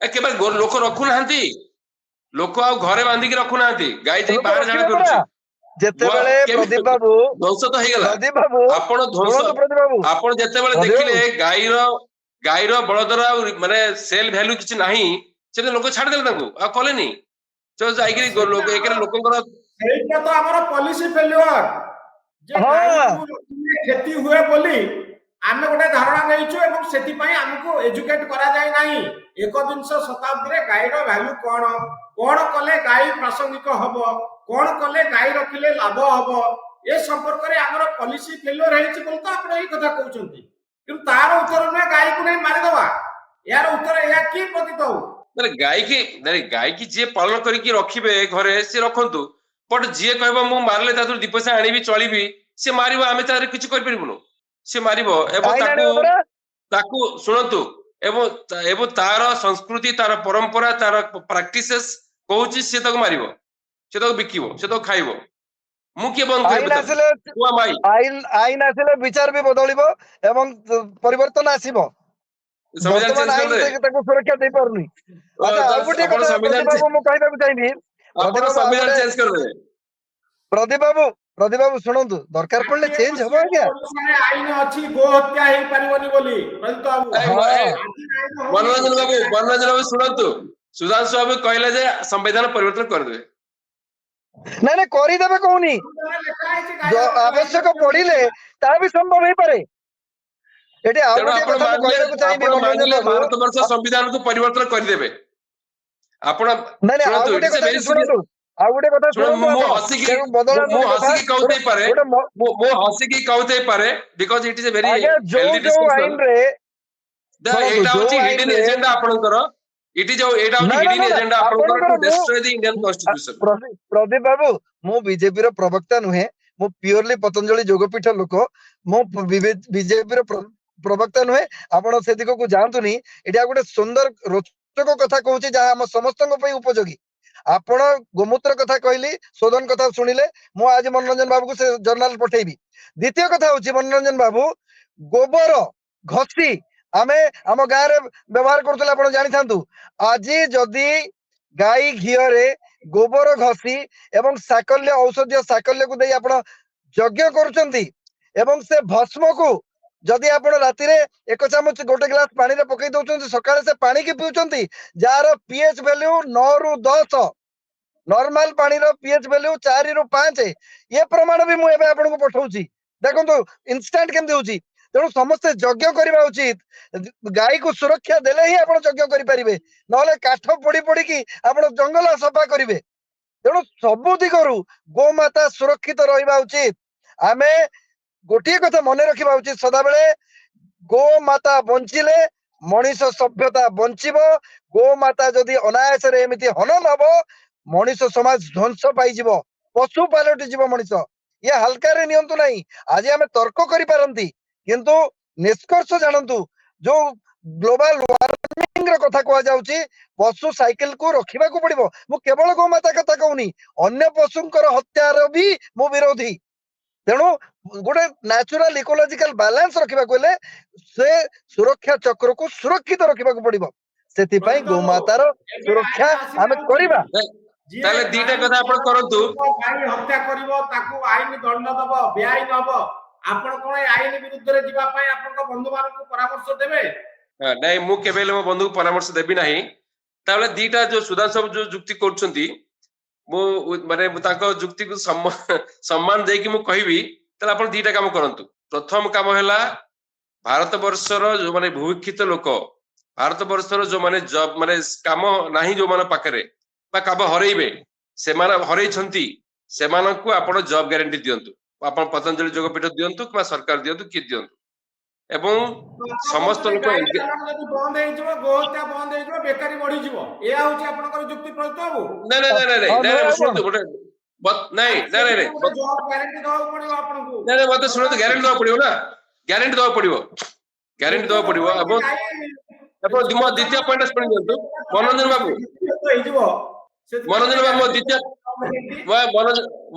କେବେ ଲୋକ ରଖୁନାହାନ୍ତି, ଲୋକ ଆଉ ଘରେ ବାନ୍ଧିକି ରଖୁନାହାନ୍ତି, ଗାଈ ଯାଇ ଲୋକ ବାହାରେ ଝାଡା ରଖିବେ ପରା। କରୁଛି। ଯେତେବେଳେ କେମିତି ପ୍ରଦୀପ ବାବୁ, ଧ୍ୱଂସ ତ ହେଇଗଲା। ପ୍ରଦୀପ ବାବୁ ଆପଣ ଧ୍ୱଂସ, ଶୁଣନ୍ତୁ ପ୍ରଦୀପ ବାବୁ, ଆପଣ ଯେତେବେଳେ ପ୍ରଦୀପ ଦେଖିଲେ ବାବୁ ଗାଈର ବଳଦର ଆଉ ମାନେ ସେଲ ଭ୍ୟାଲୁ କିଛି ନାହିଁ, ସେମିତି ଲୋକ ଛାଡିଦେଲେ, ତାଙ୍କୁ ଆଉ କଲେନି। ଯାଇକିରି ଏକରେ ଲୋକଙ୍କର ସେଇଟା ତ ଆମର ପଲିସି ଫେଲୁଅର, ଯେ ହଁ ଗାଈକୁ ରଖିଲେ କ୍ଷତି ହୁଏ ବୋଲି ଆମେ ଗୋଟେ ଧାରଣା ନେଇଛୁ, ଏବଂ ସେଥିପାଇଁ ଆମକୁ ଏଜୁକେଟ କରାଯାଇ ନାହିଁ। ଏକବିଂଶ ଶତାବ୍ଦୀରେ ଗାଈର ଭ୍ୟାଲୁ କଣ, କଣ କଲେ ଗାଈ ପ୍ରାସଙ୍ଗିକ ହବ, କଣ କଲେ ଗାଈ ରଖିଲେ ଲାଭ ହବ, ଏ ସମ୍ପର୍କରେ ଆମର ପଲିସି ଫେଲୁଅର ହେଇଛି ବୋଲି ତ ଆପଣ ଏଇ କଥା କହୁଛନ୍ତି। କିନ୍ତୁ ତାର ଉତ୍ତର ନୁହେଁ ଗାଈକୁ ନେଇ ମାରିଦବା। यार उत्तर या की प्रतीत हो गाई की जी पालन करके रखिबे घरे से रखंतु बट जी कहबो मु मारले तादु दी पैसा आनिबी चलिबी से मारिबो आमे तार किछ कर परिबुनु से मारिबो एबो ଆଇନ ताकू ଆଣିବ ପରା। ताकू शुणतु एवं तार संस्कृति तार परंपरा तार प्रैक्टिसेस कहूची से तक मारिबो से तक बिकिबो से तक खाइबो मु के बंद ଆଇନ करबे ଆସିଲେ हुआ माई ଆଇନ ଆସିଲେ ବିଚାର ବି ବଦଳିବ ଏବଂ ପରିବର୍ତ୍ତନ ଆସିବ। संविधान ବର୍ତ୍ତମାନ चेंज ଆଇନ कर दे ତାକୁ ସୁରକ୍ଷା ଦେଇପାରୁନି। ଆଚ୍ଛା ଆଉ ଗୋଟିଏ अपन କଥା संविधान ପ୍ରଦୀପ ବାବୁ ମୁଁ କହିବାକୁ ଚାହିଁବି। अपन ପ୍ରଦୀପ ବାବୁ ଆଉ संविधान ଗୋଟେ चेंज कर दे ପ୍ରଦୀପ ବାବୁ ଶୁଣନ୍ତୁ ଦରକାର ପଡିଲେ ଚେଞ୍ଜ ହବ ଆଜ୍ଞା। ओडिशा रे आईन अछि गो हत्या हेई परिबनी बोली प्रतीत बाबू ए, ହଁ मनोरंजन बाबू शुणतु सुधांशु बाबू कहले जे संविधान परिवर्तन कर देबे ନାଇଁ ନାଇଁ କରିଦେବେ କହୁନି, ଆବଶ୍ୟକ ପଡିଲେ ତା ବି ସମ୍ଭବ ହେଇପାରେ। ଏଠି ଆଉ ତେଣୁ ଗୋଟିଏ ଆପଣ କଥା ମୁଁ କହିବାକୁ ଚାହିଁବି ଆପଣ ମନୋରଞ୍ଜନ ମାନିଲେ ବାବୁ। ଭାରତ ବର୍ଷ ସମ୍ବିଧାନକୁ ପରିବର୍ତ୍ତନ କରିଦେବେ ଆପଣ ନାଇଁ ନାଇଁ ଆଉ ଶୁଣନ୍ତୁ ଗୋଟିଏ ଇଟ୍ସ ଏ କଥା ଭେରି ବି ଶୁଣନ୍ତୁ, ଆଉ ଗୋଟିଏ କଥା ଶୁଣ ଶୁଣନ୍ତୁ ମୁଁ ଆପଣ। ହସିକି ତେଣୁ ବଦଳାନ୍ତୁ ମୁଁ ଏ କଥା। ହସିକି କହୁଥାଇ ପାରେ ଗୋଟେ ମୁଁ ହସିକି କହୁଥାଇ ପାରେ because eat is a very ଆଜ୍ଞା ଯୋଉ ହେଲ୍ଦି ଯୋଉ ଡିସ୍କସନ ଆଇନରେ ଶୁଣନ୍ତୁ ଏଇଟା ଯୋଉ ହଉଛି ହିଡେନ ଆଇନରେ ଏଜେଣ୍ଡା ଆପଣଙ୍କର ଏଇଟା ହଉଛି ନା ନା ହିଡେନ ନା ଏଜେଣ୍ଡା ଆପଣଙ୍କର ଆପଣଙ୍କର ଟୁ ମୁଁ destroy the Indian constitution Pradeep babu ମୁଁ ବିଜେପିର ପ୍ରବକ୍ତା ନୁହେଁ, ମୁଁ ପିଓରଲି ପତଞ୍ଜଳି ଯୋଗପୀଠ ଲୋକ। ମୁଁ ବିଜେପିର ପ୍ରବକ୍ତା ନୁହେଁ, ଆପଣ ସେ ଦିଗକୁ ଯାଆନ୍ତୁନି। ଏଠି ଆଉ ଗୋଟେ ସୁନ୍ଦର ରୋଚକ କଥା କହୁଛି ଯାହା ଆମ ସମସ୍ତଙ୍କ ପାଇଁ ଉପଯୋଗୀ। ଆପଣ ଗୋମୂତ୍ର କଥା କହିଲି, ଶୋଧନ କଥା ଶୁଣିଲେ, ମୁଁ ଆଜି ମନୋରଞ୍ଜନ ବାବୁକୁ ସେ ଜର୍ନାଲ ପଠେଇବି। ଦ୍ୱିତୀୟ କଥା ହଉଛି ମନୋରଞ୍ଜନ ବାବୁ, ଗୋବର ଘଷି ଆମେ ଆମ ଗାଁରେ ବ୍ୟବହାର କରୁଥିଲେ ଆପଣ ଜାଣିଥାନ୍ତୁ। ଆଜି ଯଦି ଗାଈ ଘିଅରେ ଗୋବର ଘଷି ଏବଂ ସାକଲ୍ୟ ଔଷଧୀୟ ସାକଲ୍ୟକୁ ଦେଇ ଆପଣ ଯଜ୍ଞ କରୁଛନ୍ତି ଏବଂ ସେ ଭସ୍ମକୁ ଯଦି ଆପଣ ରାତିରେ 1 ଚାମଚ 1 ଗ୍ଲାସ ପାଣିରେ ପକେଇ ଦଉଛନ୍ତି, ସକାଳେ ସେ ପାଣିକି ପିଉଛନ୍ତି ଯାହାର ପିଏଚ୍ ଭ୍ୟାଲ୍ୟୁ 9 ରୁ 10, ନର୍ମାଲ ପାଣିର ପିଏଚ୍ ଭ୍ୟାଲ୍ୟୁ 4 ରୁ 5, ଏ ପ୍ରମାଣ ବି ମୁଁ ଏବେ ଆପଣଙ୍କୁ ପଠାଉଛି। ଦେଖନ୍ତୁ ଇନଷ୍ଟାଣ୍ଟ କେମିତି ହଉଛି। ତେଣୁ ସମସ୍ତେ ଯଜ୍ଞ କରିବା ଉଚିତ। ଗାଈକୁ ସୁରକ୍ଷା ଦେଲେ ହିଁ ଆପଣ ଯଜ୍ଞ କରିପାରିବେ, ନହେଲେ କାଠ ପୋଡି ପୋଡିକି ଆପଣ ଜଙ୍ଗଲ ସଫା କରିବେ। ତେଣୁ ସବୁ ଦିଗରୁ ଗୋମାତା ସୁରକ୍ଷିତ ରହିବା ଉଚିତ। ଆମେ ଗୋଟିଏ କଥା ମନେ ରଖିବା ଉଚିତ ସଦାବେଳେ, ଗୋମାତା ବଞ୍ଚିଲେ ମଣିଷ ସଭ୍ୟତା ବଞ୍ଚିବ। ଗୋମାତା ଯଦି ଅନାୟାସରେ ଏମିତି ହନନ ହବ, ମଣିଷ ସମାଜ ଧ୍ୱଂସ ପାଇଯିବ, ପଶୁ ପାଲଟି ଯିବ ମଣିଷ। ଇଏ ହାଲକାରେ ନିଅନ୍ତୁ ନାହିଁ। ଆଜି ଆମେ ତର୍କ କରିପାରନ୍ତି, କିନ୍ତୁ ନିଷ୍କର୍ଷ ଜାଣନ୍ତୁ, ଯୋଉ ଗ୍ଲୋବାଲ ୱାର୍ମିଂ ର କଥା କୁହାଯାଉଛି, ପଶୁ ସାଇକେଲକୁ ରଖିବାକୁ ପଡିବ। ମୁଁ କେବଳ ଗୋମାତା କଥା କହୁନି, ଅନ୍ୟ ପଶୁଙ୍କର ହତ୍ୟାର ବି ମୁଁ ବିରୋଧୀ। ତେଣୁ ଗୋଟେ ନ୍ୟାଚୁରାଲ ଇକୋଲୋଜିକାଲ ବାଲାନ୍ସ ରଖିବାକୁ ହେଲେ ସେ ସୁରକ୍ଷା ଚକ୍ରକୁ ସୁରକ୍ଷିତ ରଖିବାକୁ ପଡିବ। ସେଥିପାଇଁ ଗୋମାତାର ସୁରକ୍ଷା ଆମେ କରିବା। ତାହେଲେ ଦିଟା କଥା ଆପଣ କରନ୍ତୁ। ଗାଈ ହତ୍ୟା କରିବ ତାକୁ ଆଇନ ଦଣ୍ଡ ଦବ, ବେଆଇନ ହବ। ଆପଣ କଣ ଏ ଆଇନ ବିରୁଦ୍ଧରେ ଯିବା ପାଇଁ ଆପଣଙ୍କ ବନ୍ଧୁ ମାନଙ୍କୁ ପରାମର୍ଶ ଦେବେ? ନାଇଁ ମୁଁ କେବେ ହେଲେ ମୋ ବନ୍ଧୁକୁ ପରାମର୍ଶ ଦେବି ନାହିଁ। ତାହେଲେ ଦିଟା ଯୋଉ ସୁଧାଂଶୁ ବାବୁ ଯୋଉ ଯୁକ୍ତି କରୁଛନ୍ତି, ମୁଁ ମାନେ ତାଙ୍କ ଯୁକ୍ତିକୁ ସମ୍ମାନ ଦେଇକି ମୁଁ କହିବି, ତାହେଲେ ଆପଣ ଦିଟା କାମ କରନ୍ତୁ। ପ୍ରଥମ କାମ ହେଲା ଭାରତ ବର୍ଷର ଯୋଉମାନେ ଭୂମିକ୍ଷିତ ଲୋକ, ଭାରତ ବର୍ଷର ଯୋଉମାନେ ଜବ ମାନେ କାମ ନାହିଁ ଯୋଉମାନେ ପାଖରେ ବା କାମ ହରେଇବେ, ସେମାନେ ହରେଇଛନ୍ତି, ସେମାନଙ୍କୁ ଆପଣ ଜବ ଗ୍ୟାରେଣ୍ଟି ଦିଅନ୍ତୁ। ଆପଣ ପତଞ୍ଜଳି ଯୋଗପୀଠ ଦିଅନ୍ତୁ କିମ୍ବା ସରକାର ଦିଅନ୍ତୁ, କିଏ ଦିଅନ୍ତୁ। ଏବଂ ସମସ୍ତ ଲୋକ ଗାଈ ପାଳନ ଯଦି ବନ୍ଦ ହେଇଯିବ, ଗୋହତ୍ୟା ବନ୍ଦ ହେଇଯିବ, ବେକାରୀ ବଢିଯିବ, ଏୟା ହଉଛି ଆପଣଙ୍କର ଯୁକ୍ତି ପ୍ରତୀତ ବାବୁ? ନାଇଁ ନାଇଁ ନାଇଁ ନାଇଁ ନାଇଁ ନାଇଁ ଶୁଣନ୍ତୁ ଗୋଟେ ନାଇଁ ନାଇଁ ନାଇଁ ନାଇଁ ଗ୍ୟାରେଣ୍ଟି ଦବାକୁ ପଡିବ ଆପଣଙ୍କୁ। ନାଇଁ ନାଇଁ ମତେ ଶୁଣନ୍ତୁ, ଗ୍ୟାରେଣ୍ଟି ଦବାକୁ ପଡିବ ନା, ଗ୍ୟାରେଣ୍ଟି ଦବାକୁ ପଡିବ, ଗ୍ୟାରେଣ୍ଟି ଦବାକୁ ପଡିବ। ଏବଂ ଆପଣ ମୋ ଦ୍ୱିତୀୟ ପଏଣ୍ଟ ଶୁଣି ଦିଅନ୍ତୁ ମନୋରଞ୍ଜନ ବାବୁ। ମନୋରଞ୍ଜନ ବାବୁ ମୋ ଦ୍ୱିତୀୟ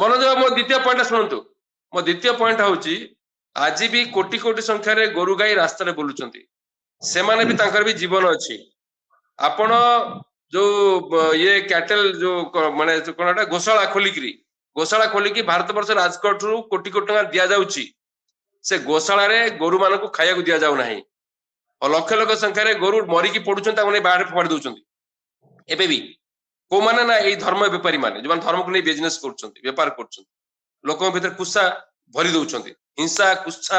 ମନୋରଞ୍ଜନ ବାବୁ ମୋ ଦ୍ୱିତୀୟ ପଏଣ୍ଟ ଶୁଣନ୍ତୁ। ମୋ ଦ୍ୱିତୀୟ ପଏଣ୍ଟ ହଉଛି, ଆଜି ବି କୋଟି କୋଟି ସଂଖ୍ୟାରେ ଗୋରୁ ଗାଈ ରାସ୍ତାରେ ବୁଲୁଛନ୍ତି, ସେମାନେ ବି ତାଙ୍କର ବି ଜୀବନ ଅଛି। ଆପଣ ଯୋଉ ଇଏ କ୍ୟାଟେଲ ଯୋଉ ମାନେ କଣ ଏଟା ଗୋଶାଳା ଖୋଲିକି ଭାରତ ବର୍ଷ ରାଜକୋଟରୁ କୋଟି କୋଟି ଟଙ୍କା ଦିଆଯାଉଛି, ସେ ଗୋଶାଳାରେ ଗୋରୁ ମାନଙ୍କୁ ଖାଇବାକୁ ଦିଆଯାଉ ନାହିଁ। ଲକ୍ଷ ଲକ୍ଷ ସଂଖ୍ୟାରେ ଗୋରୁ ମରିକି ପଡୁଛନ୍ତି, ତାଙ୍କୁ ନେଇ ବାହାରେ ଫୋପାଡ଼ି ଦଉଛନ୍ତି। ଏବେ ବି କୋଉମାନେ ନା ଏଇ ଧର୍ମ ବେପାରୀ ମାନେ, ଯୋଉମାନେ ଧର୍ମକୁ ନେଇ ବିଜନେସ କରୁଛନ୍ତି, ବେପାର କରୁଛନ୍ତି, ଲୋକଙ୍କ ଭିତରେ କୁସା ଭରି ଦଉଛନ୍ତି, ହିଂସା କୁତ୍ସା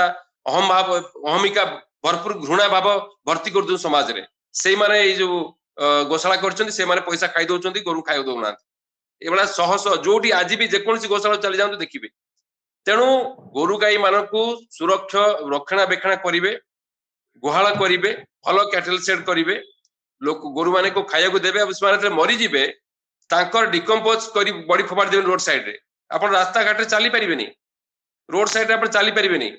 ଅହମିକା ଭରପୁର ଘୃଣା ଭାବ ଭର୍ତ୍ତି କରିଦଉଛନ୍ତି ସମାଜରେ। ସେଇମାନେ ଏଇ ଯୋଉ ଗୋଶାଳା କରିଛନ୍ତି, ସେମାନେ ପଇସା ଖାଇ ଦଉଛନ୍ତି, ଗୋରୁ ଖାଇବାକୁ ଦଉନାହାନ୍ତି। ଏଇଭଳିଆ ଶହ ଶହ ଯୋଉଠି ଆଜି ବି ଯେକୌଣସି ଗୋଶାଳା ଚାଲି ଯାଆନ୍ତୁ ଦେଖିବେ। ତେଣୁ ଗୋରୁ ଗାଈ ମାନଙ୍କୁ ସୁରକ୍ଷା ରକ୍ଷଣାବେକ୍ଷଣ କରିବେ, गुहाल करेंगे भल कैटल सेट करेंगे लोक गोरु माने को खाया को देबे से मरी जिबे तांकर डिकम्पोज करी बॉडी फोपाड़ देबे रोड साइड रे आपण रास्ता घाट रे चली परिबेनी रोड साइड रे आपण चली परिबेनी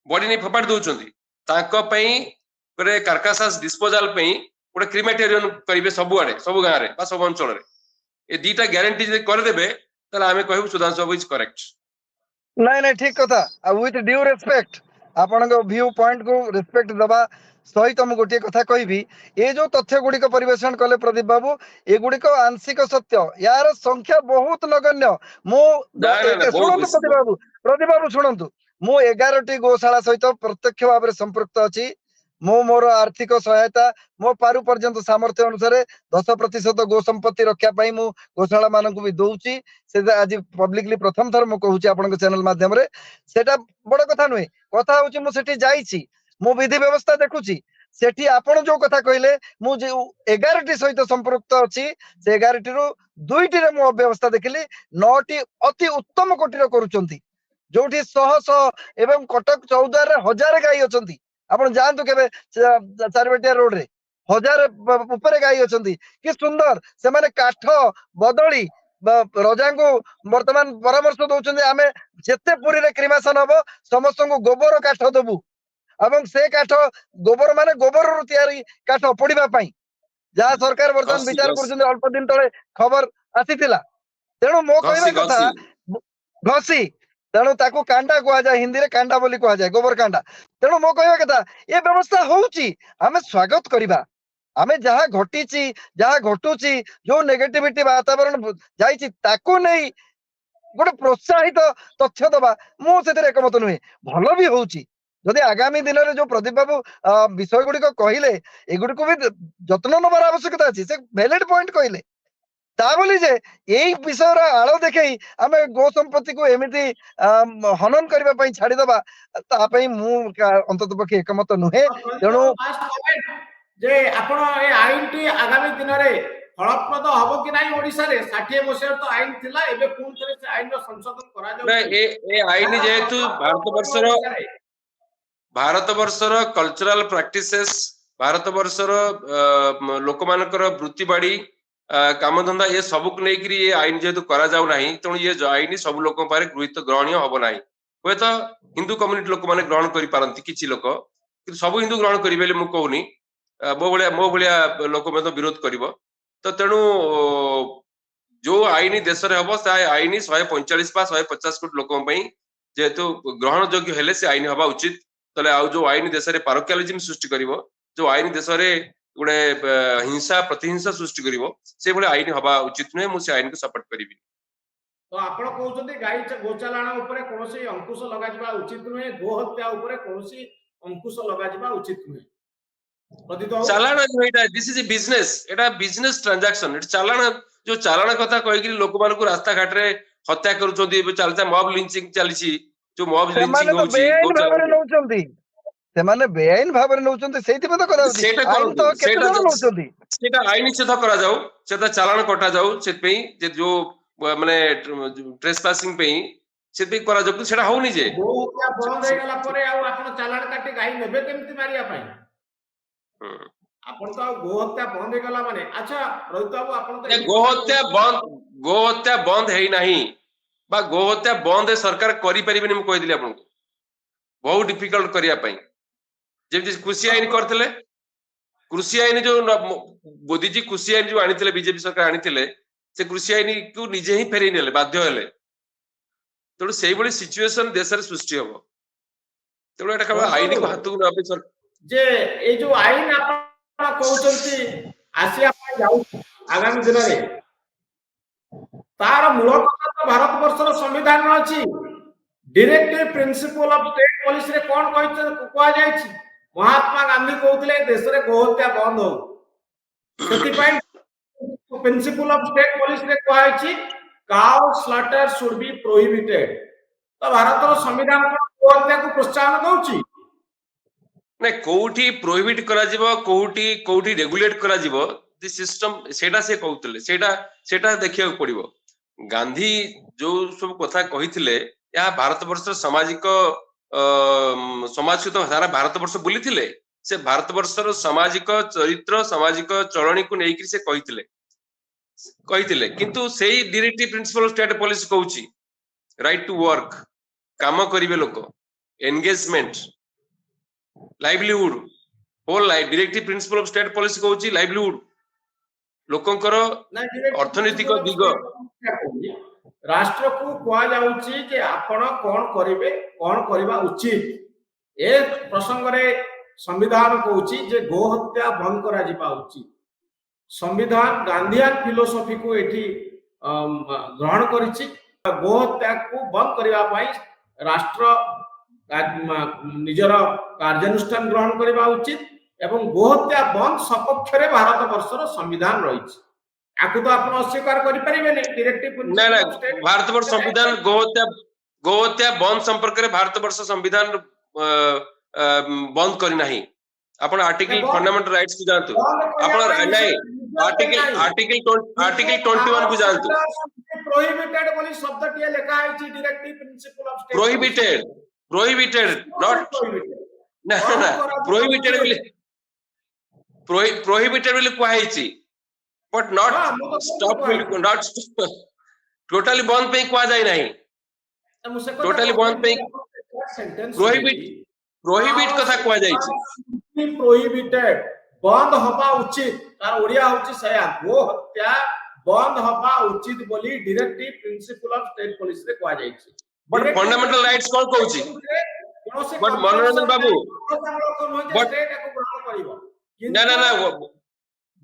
बॉडी नै फोपाड़ दउचंती तांको पई करे कार्कासास डिस्पोजल पई गोटे क्रिमेटेरियम करिवे सब आड़े सब गां रे बा सब अंचल रे ए दीटा ग्यारंटी जे कर देबे तले आमे कहबो सुधांशु बाबू इज करेक्ट ନାଇଁ ନାଇଁ ଠିକ କଥା ୱିଥ ଡ୍ୟୁ ରେସ୍ପେକ୍ଟ ଆପଣଙ୍କ ଭ୍ୟୁ ପଏଣ୍ଟ କୁ ରେସ୍ପେକ୍ଟ ଦେବା ସହିତ ମୁଁ ଗୋଟିଏ କଥା କହିବି ଏ ଯୋଉ ତଥ୍ୟ ଗୁଡିକ ପରିବେଷଣ କଲେ ପ୍ରଦୀପ ବାବୁ ଏଗୁଡିକ ଆଂଶିକ ସତ୍ୟ ୟାର ସଂଖ୍ୟା ବହୁତ ନଗଣ୍ୟ ମୁଁ ଶୁଣନ୍ତୁ ପ୍ରଦୀପ ବାବୁ ଶୁଣନ୍ତୁ ମୁଁ 11ଟି ଗୋଶାଳା ସହିତ ପ୍ରତ୍ୟକ୍ଷ ଭାବରେ ସମ୍ପୃକ୍ତ ଅଛି ମୁଁ ମୋର ଆର୍ଥିକ ସହାୟତା ମୋ ପାରୁ ପର୍ଯ୍ୟନ୍ତ ସାମର୍ଥ୍ୟ ଅନୁସାରେ 10% ଗୋ ସମ୍ପତ୍ତି ରକ୍ଷା ପାଇଁ ମୁଁ ଗୋଶାଳା ମାନଙ୍କୁ ବି ଦଉଛି ସେ ଆଜି ପବ୍ଲିକଲି ପ୍ରଥମ ଥର ମୁଁ କହୁଛି ଆପଣଙ୍କ ଚ୍ୟାନେଲ ମାଧ୍ୟମରେ ସେଟା ବଡ କଥା ନୁହେଁ କଥା ହଉଛି ମୁଁ ସେଠି ଯାଇଛି ମୁଁ ବିଧି ବ୍ୟବସ୍ଥା ଦେଖୁଛି ସେଠି ଆପଣ ଯୋଉ କଥା କହିଲେ ମୁଁ ଯୋଉ 11ଟି ସହିତ ସମ୍ପୃକ୍ତ ଅଛି ସେ 11ଟିରୁ 2ଟିରେ ମୁଁ ଅବ୍ୟବସ୍ଥା ଦେଖିଲି 9ଟି ଅତି ଉତ୍ତମ କୋଟିର କରୁଛନ୍ତି ଯୋଉଠି ଶହ ଶହ ଏବଂ କଟକ ଚୌଦ୍ୱାରରେ 1000 ଗାଈ ଅଛନ୍ତି ଆପଣ ଯାଆନ୍ତୁ କେବେ ଚାରିବେଟିଆ ରୋଡ ରେ 1000 ଉପରେ ଗାଈ ଅଛନ୍ତି କି ସୁନ୍ଦର ସେମାନେ କାଠ ବଦଳି ରଜାଙ୍କୁ ବର୍ତ୍ତମାନ ପରାମର୍ଶ ଦଉଛନ୍ତି ଆମେ ଯେତେ ପୁରୀରେ କ୍ରିମାସନ ହବ ସମସ୍ତଙ୍କୁ ଗୋବର କାଠ ଦବୁ ଏବଂ ସେ କାଠ ଗୋବର ମାନେ ଗୋବରରୁ ତିଆରି କାଠ ପୋଡିବା ପାଇଁ ଯାହା ସରକାର ବର୍ତ୍ତମାନ ବିଚାର କରୁଛନ୍ତି ଅଳ୍ପ ଦିନ ତଳେ ଖବର ଆସିଥିଲା ତେଣୁ ମୋ କହିବା କଥା ଘଷି ତେଣୁ ତାକୁ କାଣ୍ଡା କୁହାଯାଏ ହିନ୍ଦୀରେ କାଣ୍ଡା ବୋଲି କୁହାଯାଏ ଗୋବର କାଣ୍ଡା ତେଣୁ ମୋ କହିବା କଥା ଏ ବ୍ୟବସ୍ଥା ହଉଛି ଆମେ ସ୍ୱାଗତ କରିବା ଆମେ ଯାହା ଘଟିଛି ଯାହା ଘଟୁଛି ଯୋଉ ନେଗେଟିଭିଟି ବାତାବରଣ ଯାଇଛି ତାକୁ ନେଇ ଗୋଟେ ପ୍ରୋତ୍ସାହିତ ତଥ୍ୟ ଦବା ମୁଁ ସେଥିରେ ଏକମତ ନୁହେଁ ଭଲ ବି ହଉଛି ଯଦି ଆଗାମୀ ଦିନରେ ଯୋଉ ପ୍ରଦୀପ ବାବୁ ବିଷୟ ଗୁଡିକ କହିଲେ ଏଗୁଡିକୁ ବି ଯତ୍ନ ନେବାର ଆବଶ୍ୟକତା ଅଛି ସେ ଭ୍ୟାଲିଡ ପଏଣ୍ଟ କହିଲେ ତା ବୋଲି ଯେ ଏଇ ବିଷୟର ଆଳ ଦେଖେଇ ଆମେ ଗୋ ସମ୍ପତ୍ତିକୁ ଏମିତି ହନନ କରିବା ପାଇଁ ଛାଡିଦବା ତା ପାଇଁ ମୁଁ ଅନ୍ତତଃ ପକ୍ଷେ ଏକମତ ନୁହେଁ ତେଣୁ ଯେ ଆପଣ ଏ ଆଇନଟି ଆଗାମୀ ଦିନରେ ଫଳପ୍ରଦ ହବ କି ନାହିଁ ଓଡିଶାରେ 60 ମସିହାରେ ତ ଆଇନ ଥିଲା ଏବେ ପୁଣି ଥରେ ସେ ଆଇନର ସଂଶୋଧନ କରାଯାଉଛି ଏ ଆଇନ ଯେହେତୁ ଭାରତବର୍ଷର କଲଚରାଲ ପ୍ରାକ୍ଟିସେସ୍ ଭାରତବର୍ଷର ଲୋକମାନଙ୍କର ବୃତ୍ତି ବାଡି କାମଧନ୍ଦା ଏ ସବୁକୁ ନେଇକରି ଏ ଆଇନ ଯେହେତୁ କରାଯାଉ ନାହିଁ ତେଣୁ ଏ ଆଇନ ସବୁ ଲୋକଙ୍କ ପାଖରେ ଗ୍ରହଣୀୟ ହବ ନାହିଁ ହୁଏତ ହିନ୍ଦୁ କମ୍ୟୁନିଟି ଲୋକମାନେ ଗ୍ରହଣ କରିପାରନ୍ତି କିଛି ଲୋକ କିନ୍ତୁ ସବୁ ହିନ୍ଦୁ ଗ୍ରହଣ କରିବେ ବୋଲି ମୁଁ କହୁନି ମୋ ଭଳିଆ ଲୋକ ମଧ୍ୟ ବିରୋଧ କରିବ ତ ତେଣୁ ଯୋଉ ଆଇନ ଦେଶରେ ହବ ସେ ଆଇନ 145 ବା 150 କୋଟି ଲୋକଙ୍କ ପାଇଁ ଯେହେତୁ ଗ୍ରହଣ ଯୋଗ୍ୟ ହେଲେ ସେ ଆଇନ ହବା ଉଚିତ ତାହେଲେ ଆଉ ଯୋଉ ଆଇନ ଦେଶରେ ପାରୋକିଆଲିଜିମ ସୃଷ୍ଟି କରିବ ଯୋଉ ଆଇନ ଦେଶରେ ଗୋଟେ ହିଂସା ପ୍ରତିହିଂସା ସୃଷ୍ଟି କରିବ ସେଇଭଳି ଆଇନ ହବା ଉଚିତ ନୁହେଁ ମୁଁ ସେ ଆଇନକୁ ସପୋର୍ଟ କରିବି ତ ଆପଣ କହୁଛନ୍ତି ଗାଈ ଗୋଚାଲାଣ ଉପରେ କୌଣସି ଅଙ୍କୁଶ ଲଗାଯିବା ଉଚିତ ନୁହେଁ ଗୋ ହତ୍ୟା ଉପରେ କୌଣସି ଅଙ୍କୁଶ ଲଗାଯିବା ଉଚିତ ନୁହେଁ ଚାଲାଣ ଏଇଟା ଦିସ୍ ଇଜ ଏ ବିଜନେସ ଏଟା ବିଜନେସ ଟ୍ରାଞ୍ଜାକ୍ସନ ଏଟା ଚାଲାଣ ଯୋଉ ଚାଲାଣ କଥା କହିକି ଲୋକମାନଙ୍କୁ ରାସ୍ତା ଘାଟରେ ହତ୍ୟା କରୁଛନ୍ତି ଏବେ ଚାଲିଛି ମବ ଲିଞ୍ଚିଂ ଚାଲିଛି ଯୋଉ ମବ ଲିଞ୍ଚିଂ ହଉଛି ସେମାନେ ବେଆଇନ ଭାବରେ ନଉଛନ୍ତି ସେଇଥିପାଇଁ ତ କରାଯାଉଛି ସେଇଟା ଆଇନ ଛେଦ କରାଯାଉ ସେଟା ଚାଲାଣ କଟାଯାଉ ସେଥିପାଇଁ ଯୋଉ ମାନେ ଟ୍ରେସପାସିଂ ପାଇଁ ସେଥିପାଇଁ କରାଯାଉ ସେଟା ହଉନି ଯେ ଗୋ ହତ୍ୟା ବନ୍ଦ ହେଇଗଲା ପରେ ଆଉ ଆପଣ ଚାଲାଣ କାଟି ଗାଈ ନେବେ କେମିତି ମାରିବା ପାଇଁ ଆପଣ ତ ଆଉ ଗୋ ହତ୍ୟା ବନ୍ଦ ହେଇଗଲା ମାନେ ଆଚ୍ଛା ରୋହିତ ବାବୁ ଆପଣ ତ ଗୋ ହତ୍ୟା ବନ୍ଦ ହେଇନାହିଁ ବା ଗୋ ହତ୍ୟା ବନ୍ଦ ସରକାର କରିପାରିବେନି ମୁଁ କହିଥିଲି ଆପଣଙ୍କୁ ବହୁତ ଡିଫିକଲ୍ଟ କରିବା ପାଇଁ ଯେମିତି କୃଷି ଆଇନ କରିଥିଲେ କୃଷି ଆଇନ ଯୋଉ ମୋଦିଜୀ କୃଷି ଆଇନ ଯୋଉ ଆଣିଥିଲେ ବିଜେପି ସରକାର ଆଣିଥିଲେ ସେ କୃଷି ଆଇନକୁ ନିଜେ ହିଁ ଫେରେଇ ନେଲେ ବାଧ୍ୟ ହେଲେ ତେଣୁ ସେଇଭଳି ସିଚୁଏସନ ଦେଶରେ ସୃଷ୍ଟି ହବ ତେଣୁ ଏଟା କେବଳ ଆଇନକୁ ହାତକୁ ନେବା ପାଇଁ ଯେ ଏଇ ଯୋଉ ଆଇନ ଆପଣ କହୁଛନ୍ତି ଆସିବା ପାଇଁ ଯାଉଛି ଆଗାମୀ ଦିନରେ ତାର ମୂଳ କଥା ତ ଭାରତବର୍ଷର ସମ୍ବିଧାନ ଅଛି ଡିରେକ୍ଟିଭ ପ୍ରିନ୍ସିପଲ ଅଫ ଷ୍ଟେଟ ପଲିସି ରେ କଣ କୁହାଯାଇଛି ମହାତ୍ମା ଗାନ୍ଧୀ କହୁଥିଲେ ଦେଶରେ ଗୋ ହତ୍ୟା ବନ୍ଦ ହଉ ସେଥିପାଇଁ ପ୍ରିନ୍ସିପଲ ଅଫ ଷ୍ଟେଟ ପଲିସି ରେ କୁହାଯାଇଛି କାଉ ସ୍ଲଟର ସୁଡ୍ ବି ପ୍ରୋହିବିଟେଡ ତ ଭାରତର ସମ୍ବିଧାନ ଗୋ ହତ୍ୟାକୁ ପ୍ରୋତ୍ସାହନ ଦଉଛି ନା କୋଉଠି ପ୍ରୋହିବିଟ କରାଯିବ କୋଉଠି ରେଗୁଲେଟ କରାଯିବ ସିଷ୍ଟମ ସେଇଟା ସେ କହୁଥିଲେ ସେଇଟା ଦେଖିବାକୁ ପଡିବ ଗାନ୍ଧୀ ଯୋଉ ସବୁ କଥା କହିଥିଲେ ଏହା ଭାରତବର୍ଷର ସାମାଜିକ ସମାଜ ସହିତ ସାରା ଭାରତବର୍ଷ ବୁଲିଥିଲେ से भारत वर्षर सामाजिक चरित्र सामाजिक चलनी को लेकिन से कही किंतु सेही डायरेक्टिव प्रिंसिपल स्टेट पॉलिसी कहूची राइट टू वर्क काम करिवे लोक engagement livelihood whole life directive principle of state policy कहूची लाइवलीहुड लोकंकर अर्थनैतिक दिग राष्ट्र को कुआ जाउची जे आपण कोन करिवे कोन करबा उचित ए प्रसंग रे संविधान कहूची जे गो हत्या बंद करा जिबा उचित संविधान गांधीयन फिलोसॉफी को एठी ग्रहण करिछि गो हत्या को बंद करबा पई राष्ट्र निजर कार्यानुष्ठान ग्रहण करबा उचित एवं गो हत्या बंद सपक्ष रे भारत वर्षर संविधान रहिछि आकु तो आपण अस्वीकार करि परिबे नै डायरेक्टिव ना ना भारत वर्ष संविधान गो हत्या बंद संपर्क रे भारत वर्ष संविधान बंद करी नाही आपण आर्टिकल फंडामेंटल राइट्स को जानतु आपण नाही आर्टिकल 21 को जानतु प्रोहिबिटेड बोली शब्द टिए लिखा है ची directive principle of state prohibited not ना ना प्रोहिबिटेड बोली कुहाई ची but not stop not totally बंद पे कुआ जाय नाही टोटली बंद पे प्रोहिबिट कथा कुआ जाय ची प्रोहिबिटेड बंद होबा उचित तार ओडिया होची सया गो हत्या बंद होबा उचित बोली directive principle of state policy रे कुआ जाय छि बट फंडामेंटल राइट्स कोन कहूची बट मनोरंजन बाबू बट ना ना ना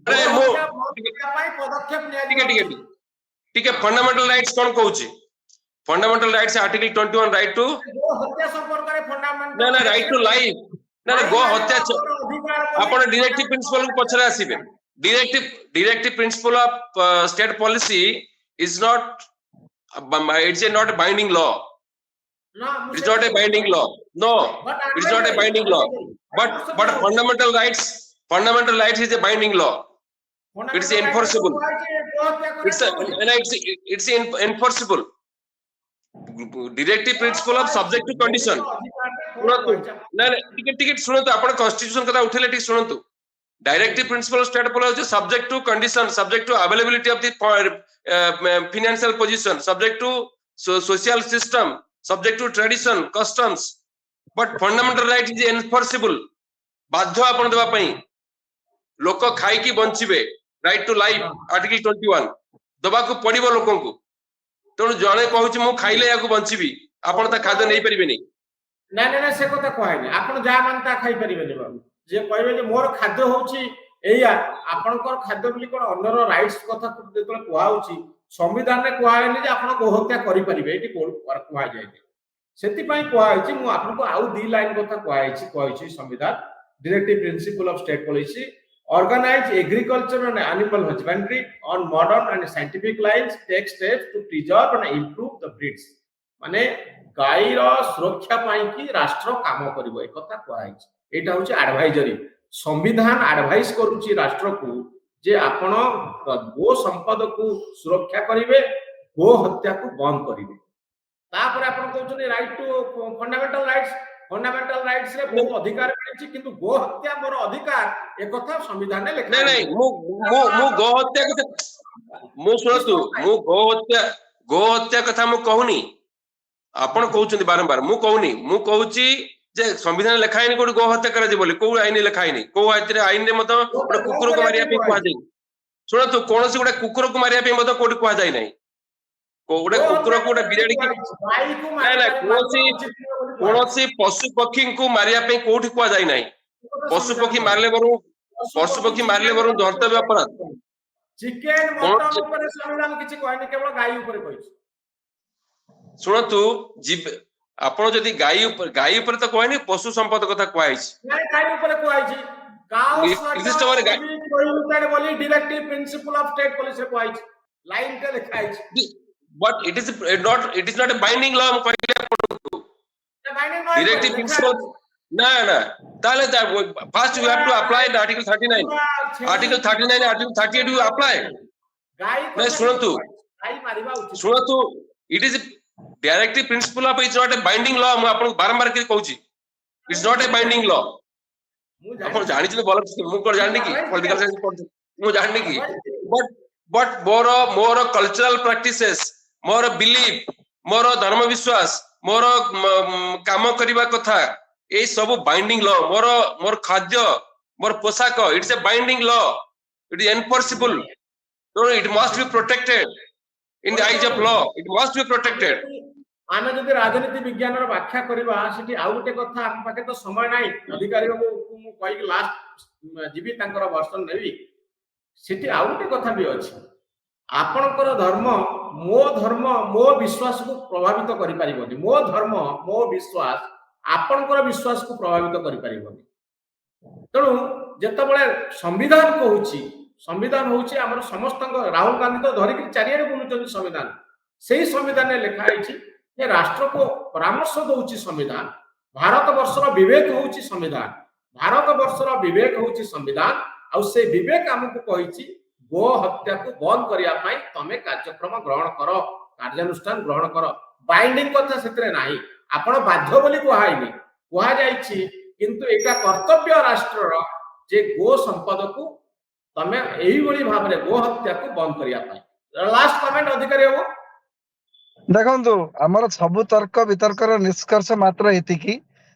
अरे मो ठीक है फंडामेंटल राइट्स कोन कहूची fundamental rights article 21 right to हत्या संपर्क रे फंडामेंटल ना ना राइट टू लाइफ ना ना गो हत्या आपण डायरेक्टिव प्रिंसिपल को पछरे आसीबे directive principle of state policy is not it's not a binding law it's not a binding law no it's not a binding law but fundamental rights is a binding law it's enforceable it's enforceable directive principle of subject to condition ना टिकट सुनतु आपण constitution कथा उठेले ठीक सुनतु directive principle state policy subject to condition subject to availability of the financial position subject to social system subject to tradition customs but fundamental right is enforceable बाध्य आपण देबा पई लोक खाई की बंचिबे राइट टू लाइफ आर्टिकल 21 दबा को पड़िबो लोकन को तणु जणे कहूची मु खाइले याकू बंचिबी आपण ता खाद्य नै परिबेनी ना ना ना से कथा कहैनी आपण जा मानता खाइ परिबेनी बाबू जे कहबे जे मोर खाद्य होची एया आपनकर खाद्य बोली कोन अन्नर राइट्स कथा जेतले कुआ होची संविधान रे कुआ हैनी जे आपण गो हत्या करि परिबे एटी कोन कुआ जाय सेति पई कुआ हैची मु आपन को आउ दी लाइन कथा कुआ हैची कहैची संविधान directive principle of state policy organize agriculture and animal husbandry on modern and scientific lines take steps to preserve and improve the breeds माने गाई रो सुरक्षा पाई की राष्ट्र काम करिवो ए कथा कहैछि एटा होछि एडवाइजरी संविधान एडवाइस करूछि राष्ट्र को जे आपण गो संपद को सुरक्षा करिवे गो हत्या को बंद करिवे तापर आपण कहउछनी राइट टू फंडामेंटल राइट्स रे बहुत अधिकार मिलछि किंतु गो हत्या मोर अधिकार ए कथा संविधान ने लिखा नहीं मु गो हत्या कथा मु सुनतु मु गो हत्या कथा मु कहूनी आपण कहउछनी बारंबार मु कहूनी मु कहउची जे संविधान लिखा हैनी कोड गो हत्या करा जे बोली को आईन लिखा हैनी को आईन रे मत कुकुर को मारिया पे कुआ जाई सुनतु कोनोसी गोटे कुकुर को मारिया पे मत कोड कुआ जाई नाही कोडे कुकुर कोडे बिराडी की ना ना कोनोसी पशु पक्षी को मारिया पे कोठी कुआ जाई नाही पशु पक्षी मारले बरु धरतव्य अपराध चिकन मटन ऊपर संविधान किछि कहनी केवल गाई ऊपर कहिछि सुनतु जीव आपण जदी गाई ऊपर तो कहनी पशु संपद कथा कहैछि नाही गाई ऊपर कहैछि काउ प्रोहिबिटेड बोली directive principle of state policy कहैछि लाइन के लिखाइछि but it is not a binding law कहले directive principle ना ताले first you have to apply the article 39 article 38 you apply मैं सुनतु it is a directive principle of it's not a binding law मैं आपन बारंबार के कहूची it's not a binding law ମୁଁ ଆପଣ ଜାଣିଛି ଜାଣିଛନ୍ତି ଭଲ ମୁଁ କଣ ଜାଣିନି କି ପଲିଟିକାଲ ସାଇନ୍ସ ପଢୁଛି ମୁଁ ଜାଣିନି କି ବଟ୍ ମୋର କଲଚରାଲ ପ୍ରାକ୍ଟିସେସ୍ ମୋର ବିଲିଫ ମୋର ଧର୍ମ ବିଶ୍ୱାସ ମୋର କାମ କରିବା କଥା ଏଇ ସବୁ ବାଇଣ୍ଡିଂ ଲ ମୋର ଖାଦ୍ୟ ମୋର ପୋଷାକ it's a binding law it is enforceable it must be protected in the eyes of law it must be protected ଆମେ ଯଦି ରାଜନୀତି ବିଜ୍ଞାନର ବ୍ୟାଖ୍ୟା କରିବା ସେଠି ଆଉ ଗୋଟେ କଥା ଆମ ପାଖେ ତ ସମୟ ନାହିଁ ଅଧିକାରୀଙ୍କୁ ମୁଁ କହିକି ଲାଷ୍ଟ ଯିବି ତାଙ୍କର ବର୍ଷନ ନେବି ସେଠି ଆଉ ଗୋଟେ କଥା ବି ଅଛି ଆପଣଙ୍କର ଧର୍ମ ମୋ ବିଶ୍ୱାସକୁ ପ୍ରଭାବିତ କରିପାରିବନି ମୋ ଧର୍ମ ମୋ ବିଶ୍ୱାସ ଆପଣଙ୍କର ବିଶ୍ୱାସକୁ ପ୍ରଭାବିତ କରିପାରିବନି ତେଣୁ ଯେତେବେଳେ ସମ୍ବିଧାନ କହୁଛି संविधान होउची हमर समस्त राहुल गांधी तो धरिक चारियारे बुलुचन संविधान सेही संविधान में लिखा है जे राष्ट्र को परामर्श दोउची संविधान भारत वर्षर विवेक होउची संविधान भारत वर्षर विवेक होउची संविधान आ से विवेक हमकु कहिची गो हत्या को बंद करिया पई तमे कार्यक्रम ग्रहण करो कार्यानुष्ठान ग्रहण करो बाइंडिंग कथा सेतरे नाही आपण बाध्य बोली कुहाइनी कुहा जाईची किंतु एका कर्तव्य राष्ट्रर जे गो संपद को तमे एही बड़ी भाव रे गो हत्या को बंद करिया पाई लास्ट कमेंट अधिकारी हो देखंतु हमर सब तर्क वितर्कर निष्कर्ष मात्र एतिकी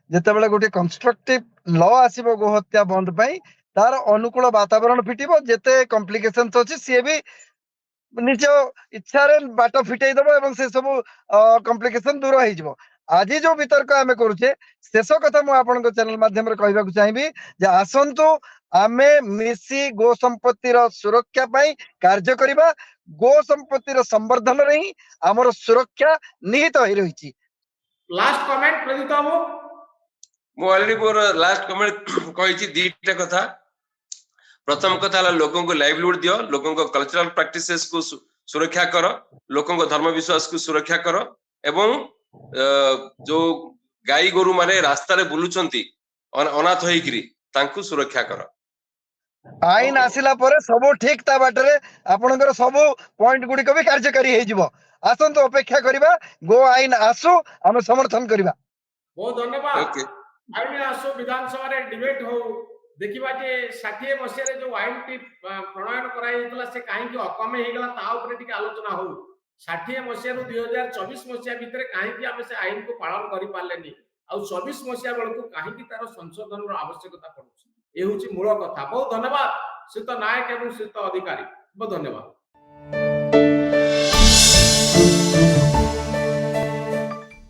जेतेबेले गोटे कंस्ट्रक्टिव लॉ आसीबो गो हत्या बंद पई तार अनुकूल वातावरण फिटिबो जेते कॉम्प्लिकेशंस अछि से भी निज इच्छा रे बाट फिटै दबो एवं से सब कॉम्प्लिकेशन दूर होई जबो आज जो वितर्क आमे करूचे शेष कथा मु आपन चैनल माध्यम रे कहबा को चाहिबी जे आसंतु आमे मिसी गो संपत्तिर सुरक्षा पाई कार्य करिबा गो संपत्तिर संवर्धन रे ही हमर सुरक्षा निहित होई रहिची लास्ट कमेंट प्रदीप बाबू मु ऑलरेडी मोर लास्ट कमेंट कहिची दीटा कथा प्रथम कथा हला लोगों को लाइवलीहुड दियो लोगों को कल्चरल प्रैक्टिसेस को सुरक्षा करो लोगों को धर्म विश्वास को सुरक्षा करो एवं जो गाई गोरु माने रास्ता रे बुलुचंती अनाथ होइकरी तांकु सुरक्षा करो आईन आसिला परे सब ठीक ता बाटरे आपनकर सब पॉइंट गुडी को भी कार्यकारी हे जिवो आसंतो अपेक्षा करिबा गो आईन आसु हम समर्थन करिबा बहुत धन्यवाद ओके आईन आसु विधानसभा रे डिबेट हो देखिबा जे 60 मसिया रे जो आईन टी प्रणयन कराई दितला से काहे कि अकमे हे गला ता ऊपर टिके आलोचना हो 60 मसिया रो 2024 मसिया भीतर काहे कि हम से आईन को पालन करि पारलेनी आ 24 मसिया बेल को काहे कि तार संशोधन रो आवश्यकता पड़ुछि ए होची मूल कथा बहुत धन्यवाद श्रीत नायक एवं श्रीत अधिकारी बहुत धन्यवाद।